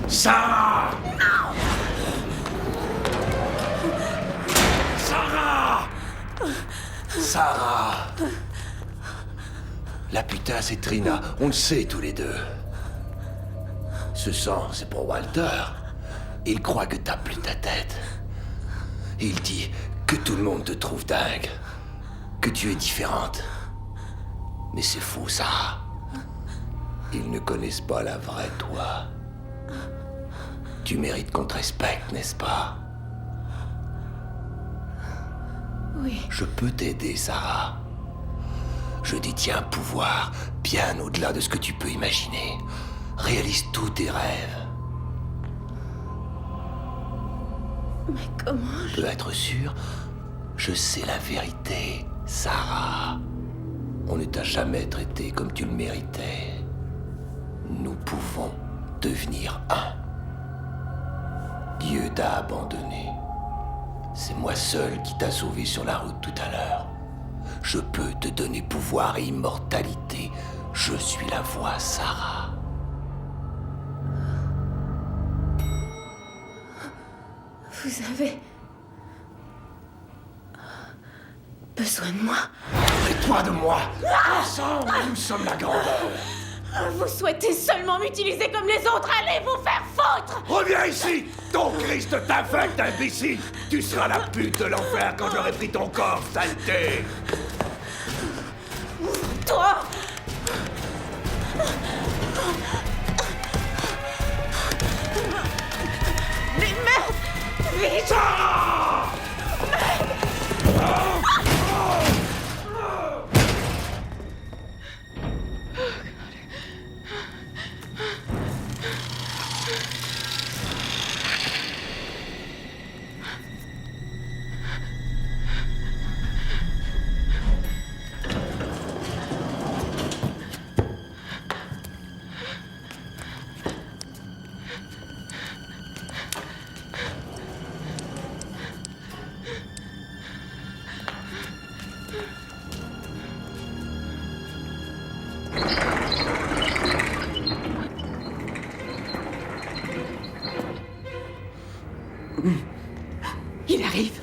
Sarah! Sarah! Sarah! La putain, c'est Trina. On le sait tous les deux. Ce sang, c'est pour Walter. Il croit que t'as plus ta tête. Il dit que tout le monde te trouve dingue. Que tu es différente. Mais c'est faux, Sarah. Ils ne connaissent pas la vraie toi. Tu mérites qu'on te respecte, n'est-ce pas? Oui. Je peux t'aider, Sarah. Je détiens un pouvoir bien au-delà de ce que tu peux imaginer. Réalise tous tes rêves. Mais comment Tu peux être sûr, je sais la vérité, Sarah. On ne t'a jamais traité comme tu le méritais. Nous pouvons devenir un. Dieu t'a abandonné. C'est moi seul qui t'a sauvé sur la route tout à l'heure. Je peux te donner pouvoir et immortalité. Je suis la voix, Sarah. Vous avez besoin de moi? Et toi de moi. Ensemble, nous sommes la grandeur. Vous souhaitez seulement m'utiliser comme les autres? Allez vous faire foutre! Reviens ici! Ton Christ t'infecte, imbécile! Tu seras la pute de l'enfer quand j'aurai pris ton corps, saleté! Toi! Mais merde! Vite! Sarah! Il arrive.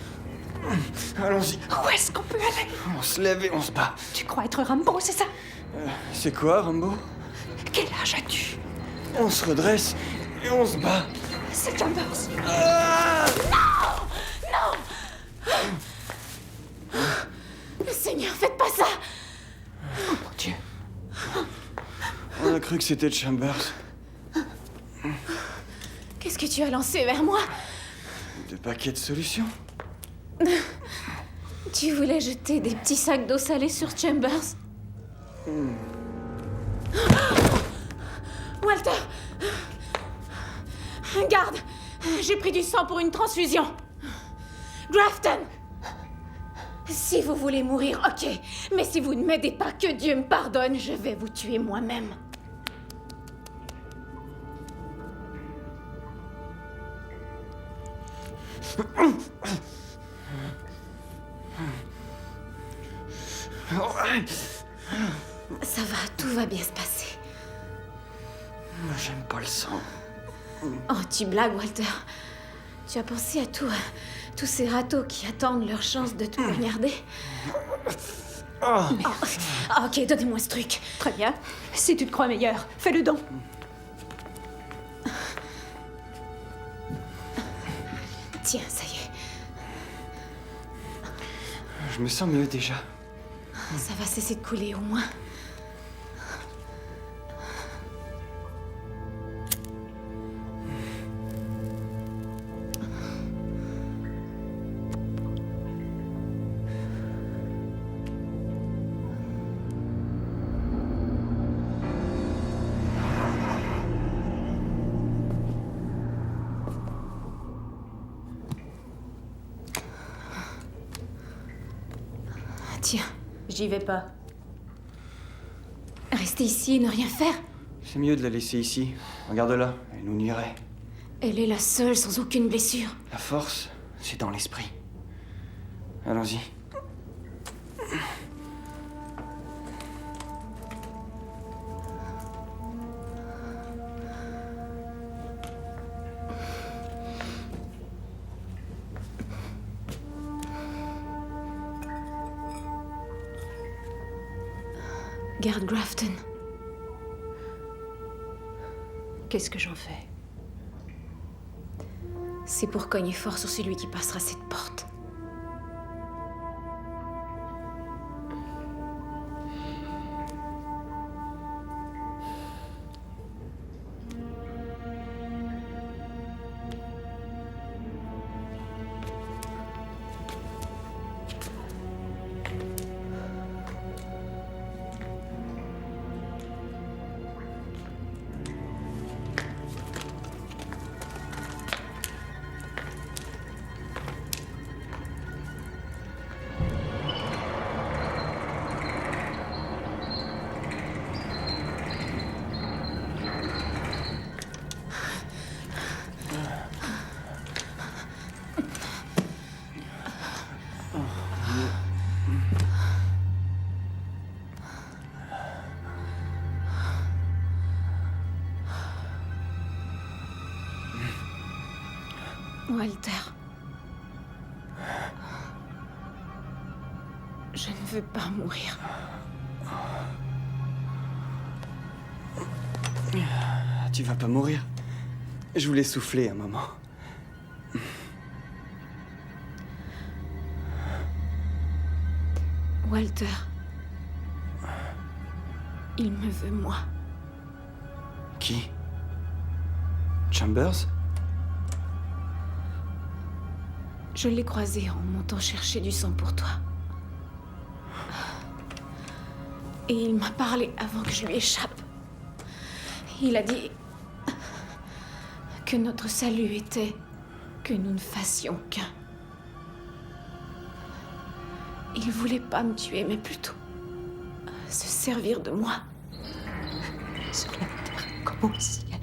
Allons-y. Où est-ce qu'on peut aller? On se lève et on se bat. Tu crois être Rambo, c'est ça? C'est quoi, Rambo? Quel âge as-tu? On se redresse et on se bat. C'est Chambers. Non! Seigneur, faites pas ça! Oh mon Dieu. On a cru que c'était Chambers. Qu'est-ce que tu as lancé vers moi? Des paquets de solutions. Tu voulais jeter des petits sacs d'eau salée sur Chambers? Walter! Garde! J'ai pris du sang pour une transfusion. Grafton! Si vous voulez mourir, ok. Mais si vous ne m'aidez pas, que Dieu me pardonne, je vais vous tuer moi-même. Ça va, tout va bien se passer. J'aime pas le sang. Oh, tu blagues, Walter. Tu as pensé à tous ces râteaux qui attendent leur chance de te poignarder? Ok, donnez-moi ce truc. Très bien. Si tu te crois meilleur, fais-le donc. Tiens, ça y est. Je me sens mieux déjà. Ça va cesser de couler au moins. Tiens. J'y vais pas. Rester ici et ne rien faire? C'est mieux de la laisser ici. Regarde-la, elle nous nuirait. Elle est la seule sans aucune blessure. La force, c'est dans l'esprit. Allons-y. Garde Grafton. Qu'est-ce que j'en fais? C'est pour cogner fort sur celui qui passera cette porte. Walter. Je ne veux pas mourir. Tu vas pas mourir. Je voulais souffler un moment. Walter. Il me veut moi. Qui? Chambers? Je l'ai croisé en montant chercher du sang pour toi. Et il m'a parlé avant que je lui échappe. Il a dit que notre salut était que nous ne fassions qu'un. Il voulait pas me tuer, mais plutôt se servir de moi. Sur la terre comme au ciel.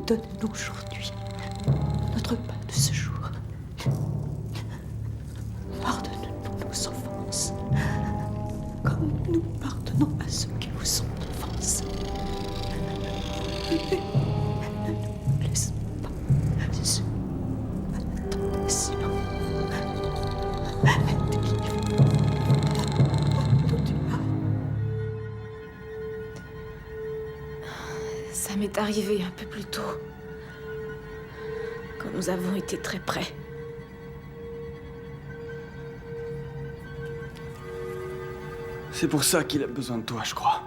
Donne-nous aujourd'hui notre pain de ce jour. Pardonne-nous nos offenses, comme nous pardonnons à ceux qui vous sont offensés. Ne nous laisse pas sous la tentation. Ça m'est arrivé un peu plus tôt, quand nous avons été très près. C'est pour ça qu'il a besoin de toi, je crois.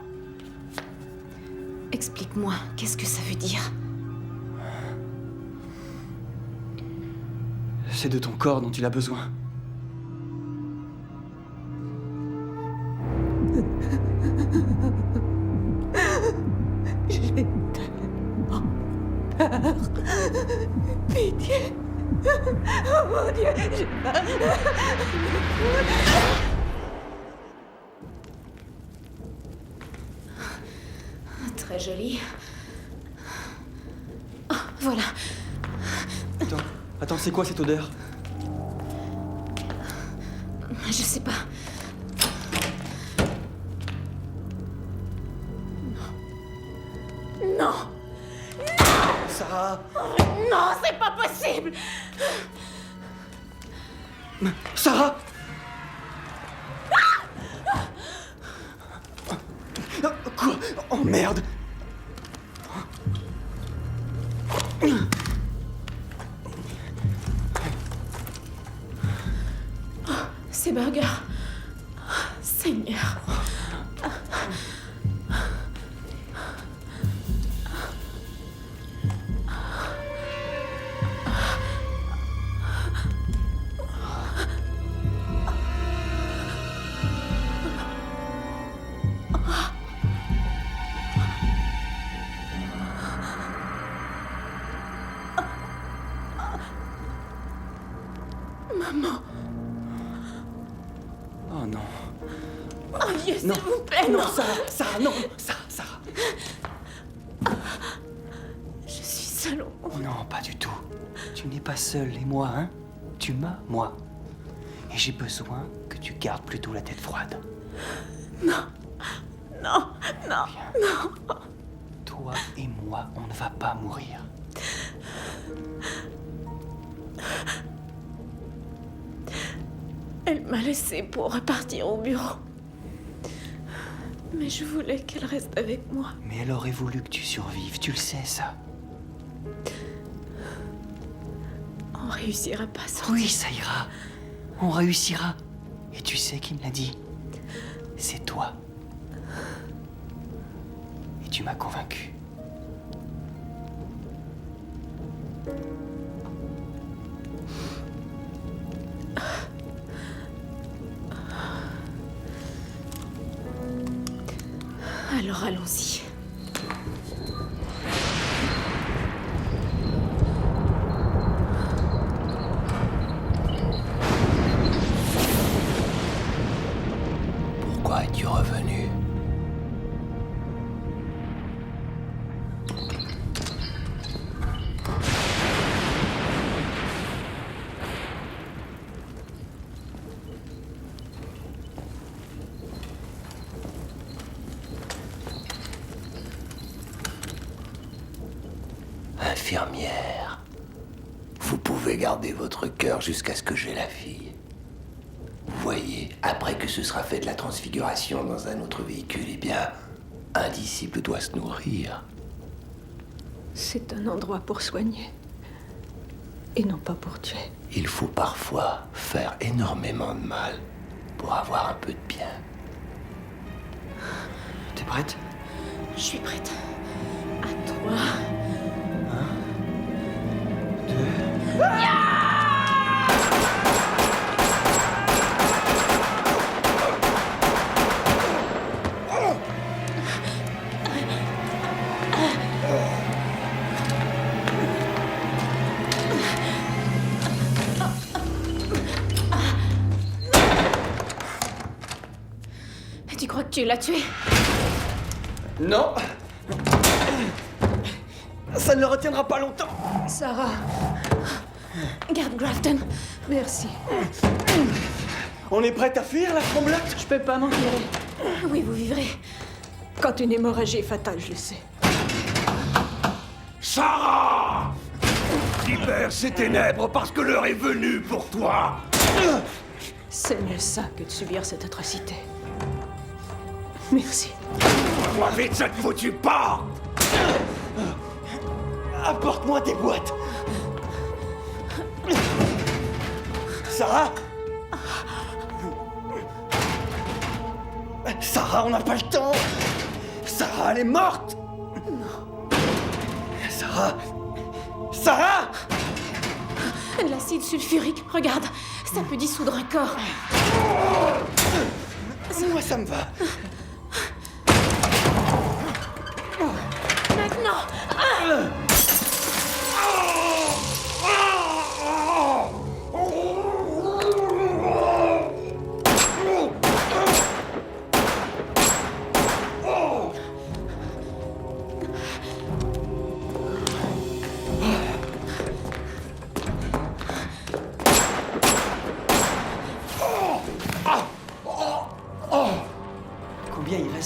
Explique-moi, qu'est-ce que ça veut dire? C'est de ton corps dont il a besoin. J'ai tellement peur. Pitié. Oh mon Dieu, j'ai peur. Très joli. Oh, voilà. Attends, c'est quoi cette odeur? Je sais pas. Non. Non. Sarah! Non, c'est pas possible! Sarah! Quoi? Oh merde! Ces burgers. Seigneur. Maman. Oh non. Oh Dieu, s'il Non. vous plaît, Non, non. Sarah, non, Sarah. Je suis seule au monde. Non, pas du tout. Tu n'es pas seule, et moi, hein? Tu m'as, moi. Et j'ai besoin que tu gardes plutôt la tête froide. Non. Non. Non. Non. Toi et moi, on ne va pas mourir. Elle m'a laissée pour repartir au bureau. Mais je voulais qu'elle reste avec moi. Mais elle aurait voulu que tu survives, tu le sais, ça. On réussira pas sans. Oui, ça ira. On réussira. Et tu sais qui me l'a dit? C'est toi. Et tu m'as convaincu. Alors allons-y. Pourquoi es-tu revenu? Infirmière, vous pouvez garder votre cœur jusqu'à ce que j'aie la fille. Vous voyez, après que ce sera fait de la transfiguration dans un autre véhicule, eh bien, un disciple doit se nourrir. C'est un endroit pour soigner. Et non pas pour tuer. Il faut parfois faire énormément de mal pour avoir un peu de bien. T'es prête? Je suis prête. À toi. Tu crois que tu l'as tué? Non! Ça ne le retiendra pas longtemps! Sarah. Garde Grafton. Merci. On est prête à fuir, la tremblote? Je peux pas m'en tirer. Oui, vous vivrez. Quand une hémorragie est fatale, je le sais. Sarah! Libère ces ténèbres parce que l'heure est venue pour toi! C'est mieux ça que de subir cette atrocité. Merci. Vois vite cette foutue porte! Apporte-moi tes boîtes! Sarah? Sarah, on n'a pas le temps! Sarah, elle est morte! Non. Sarah? Sarah? De l'acide sulfurique, regarde. Ça peut dissoudre un corps. Moi, ça me va. Maintenant!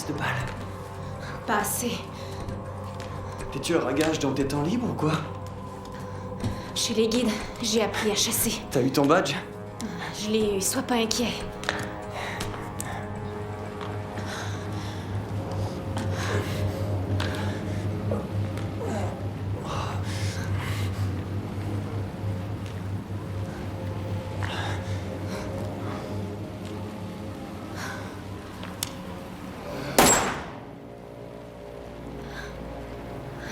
de balles? Pas assez. T'es tueur à gages dans tes temps libres ou quoi? Chez les guides, j'ai appris à chasser. T'as eu ton badge? Je l'ai eu, sois pas inquiet.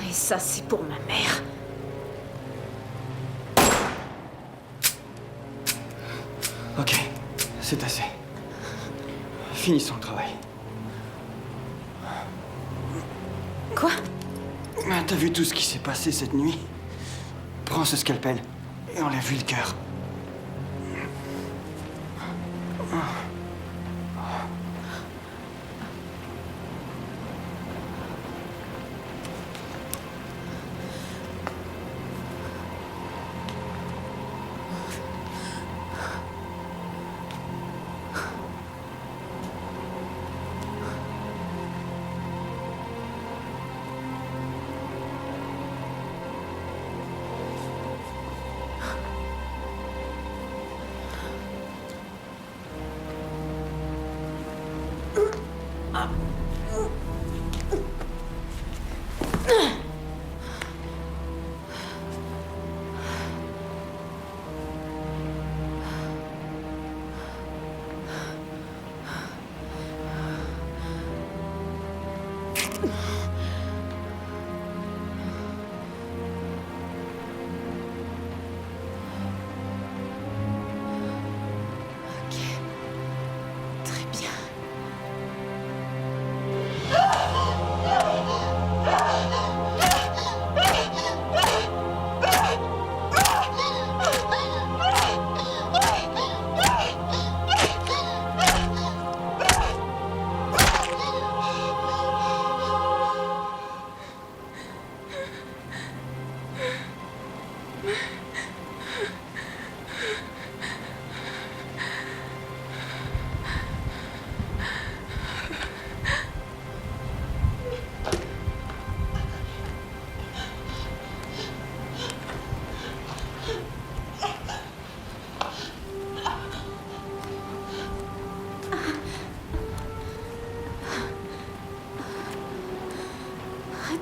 Et ça, c'est pour ma mère. Ok, c'est assez. Finissons le travail. Quoi? T'as vu tout ce qui s'est passé cette nuit? Prends ce scalpel et enlève-lui le cœur.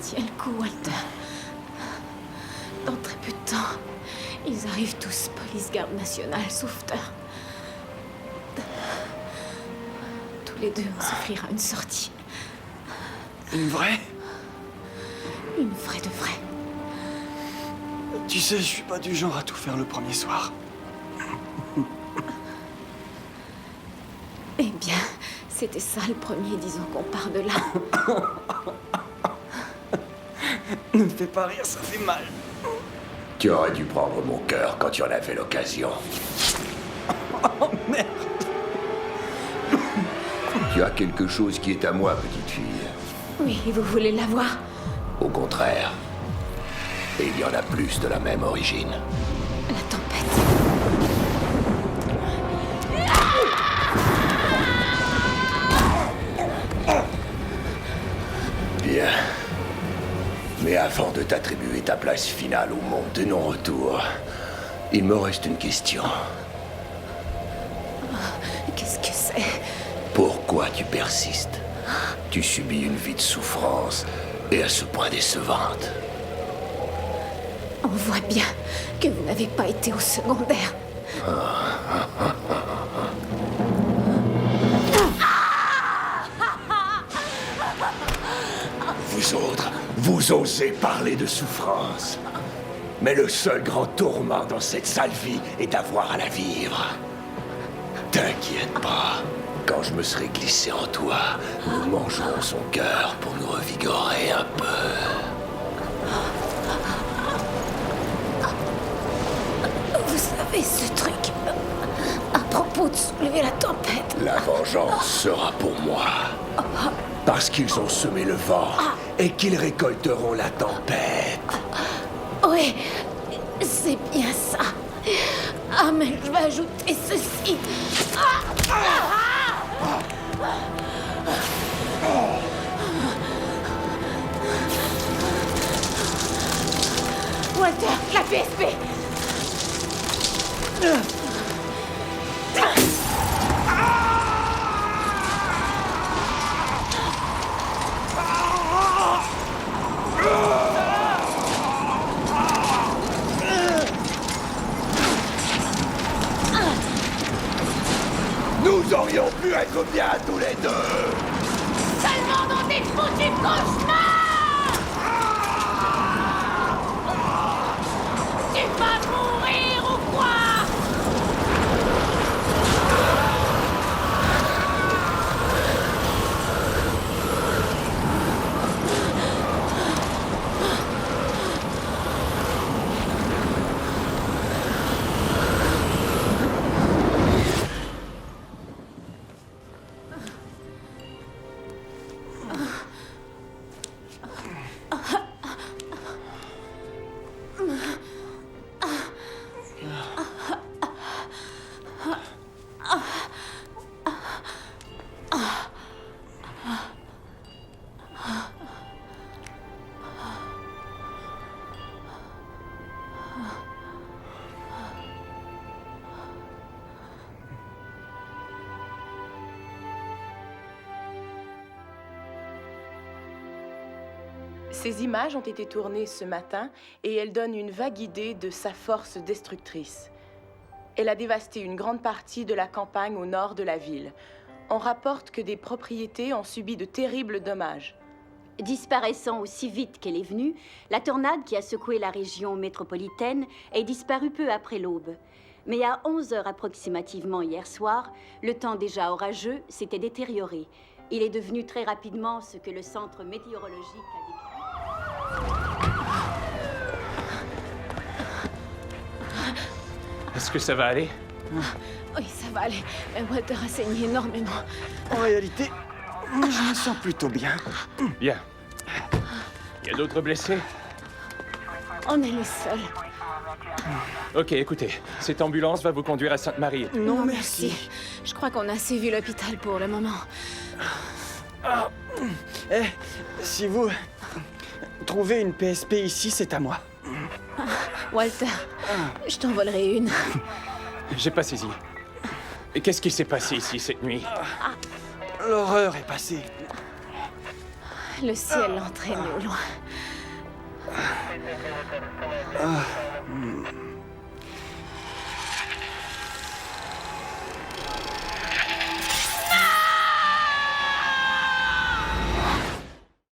Tiens le coup, Walter. Dans très peu de temps, ils arrivent tous, police, garde nationale, sauveteur. Tous les deux, on s'offrira une sortie. Une vraie? Une vraie de vraie. Tu sais, je suis pas du genre à tout faire le premier soir. Eh bien, c'était ça le premier, disons qu'on part de là. Ne me fais pas rire, ça fait mal. Tu aurais dû prendre mon cœur quand tu en avais l'occasion. Oh merde! Tu as quelque chose qui est à moi, petite fille. Oui, vous voulez l'avoir? Au contraire. Et il y en a plus de la même origine. La tempête. Bien. Mais avant de t'attribuer ta place finale au monde de non-retour, il me reste une question. Qu'est-ce que c'est? Pourquoi tu persistes? Tu subis une vie de souffrance, et à ce point décevante. On voit bien que vous n'avez pas été au secondaire. Vous autres, vous osez parler de souffrance. Mais le seul grand tourment dans cette sale vie est d'avoir à la vivre. T'inquiète pas. Quand je me serai glissé en toi, nous mangerons son cœur pour nous revigorer un peu. Vous savez ce truc à propos de soulever la tempête. La vengeance sera pour moi. Parce qu'ils ont semé le vent et qu'ils récolteront la tempête. Oui, c'est bien ça. Ah, mais je vais ajouter ceci. Walter, la PSP! Nous aurions pu être bien tous les deux. Seulement dans des foutus cauchemars! Tu vas mourir ou quoi? Ces images ont été tournées ce matin et elles donnent une vague idée de sa force destructrice. Elle a dévasté une grande partie de la campagne au nord de la ville. On rapporte que des propriétés ont subi de terribles dommages. Disparaissant aussi vite qu'elle est venue, la tornade qui a secoué la région métropolitaine est disparue peu après l'aube. Mais à 11 heures approximativement hier soir, le temps déjà orageux s'était détérioré. Il est devenu très rapidement ce que le centre météorologique a décrit. Est-ce que ça va aller? Oui, ça va aller. Mais Walter a saigné énormément. En réalité, je me sens plutôt bien. Bien. Il y a d'autres blessés? On est les seuls. Ok, écoutez, cette ambulance va vous conduire à Sainte-Marie. Non, merci. Je crois qu'on a assez vu l'hôpital pour le moment. Si vous trouvez une PSP ici, c'est à moi. Walter, je t'en volerai une. J'ai pas saisi. Et qu'est-ce qui s'est passé ici cette nuit? L'horreur est passée. Le ciel l'entraîne au loin.